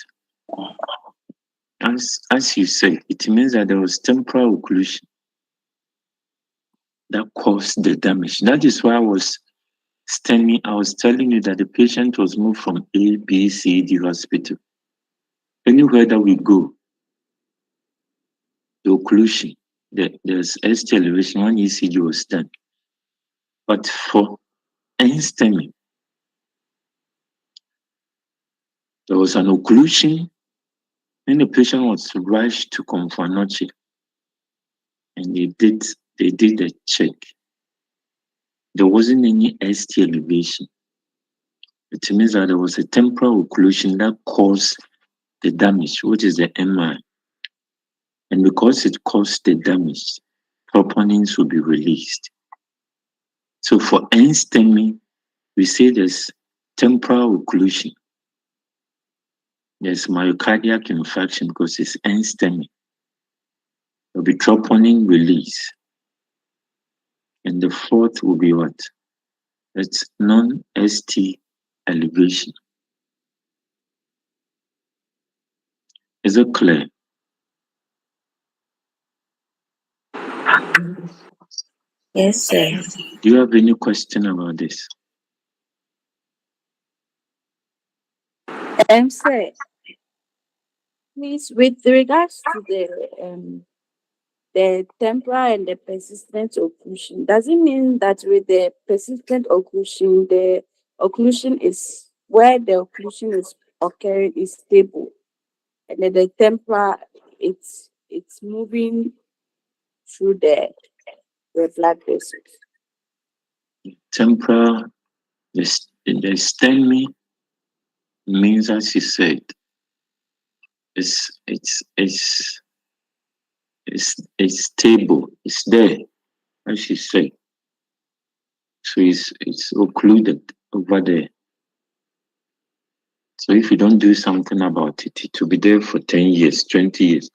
as you said, it means that there was temporal occlusion that caused the damage. That is why I was telling you that the patient was moved from A, B, C, D hospital. Anywhere that we go, the occlusion, there's ST elevation, one ECG was done. But for STEMI, there was an occlusion, and the patient was rushed to Confanoche, and they did the check. There wasn't any ST elevation. It means that there was a temporal occlusion that caused the damage, which is the MI. And because it caused the damage, troponins will be released. So for STEMI, we say there's temporal occlusion. There's myocardiac infarction because it's STEMI. There'll be troponin release. And the fourth will be what? It's non-ST elevation. Is it clear? Yes, sir. Do you have any question about this? Sir, please, with regards to the temporal and the persistent occlusion, does it mean that with the persistent occlusion, the occlusion is where the occlusion is occurring is stable, and then the temporal it's moving through the blood vessels? Temporal, the STEMI means, as you said, it's stable. It's there, as you said. So it's occluded over there. So if you don't do something about it, it will be there for 10 years, 20 years,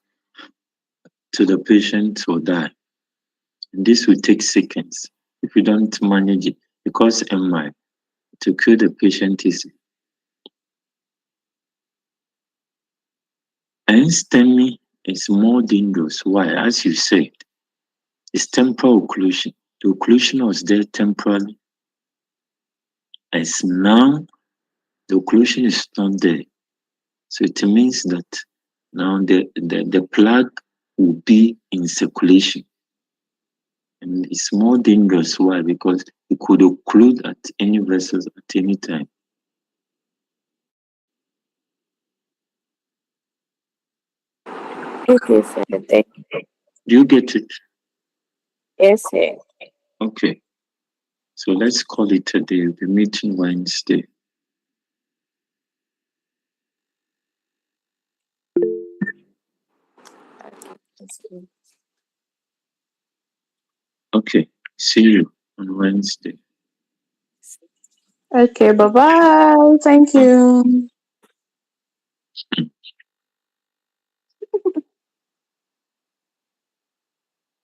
till the patient will die. And this will take seconds if you don't manage it, because MI, to cure the patient is. And STEMI is more dangerous. Why? As you said, it's temporal occlusion. The occlusion was there temporarily. As now, the occlusion is not there. So it means that now the plug will be in circulation. And it's more dangerous. Why? Because it could occlude at any vessels at any time. Okay, sir. Thank you. Do you get it? Yes, sir. Okay. So let's call it a day. We'll be meeting Wednesday. Okay. See you on Wednesday. Okay, bye bye. Thank you.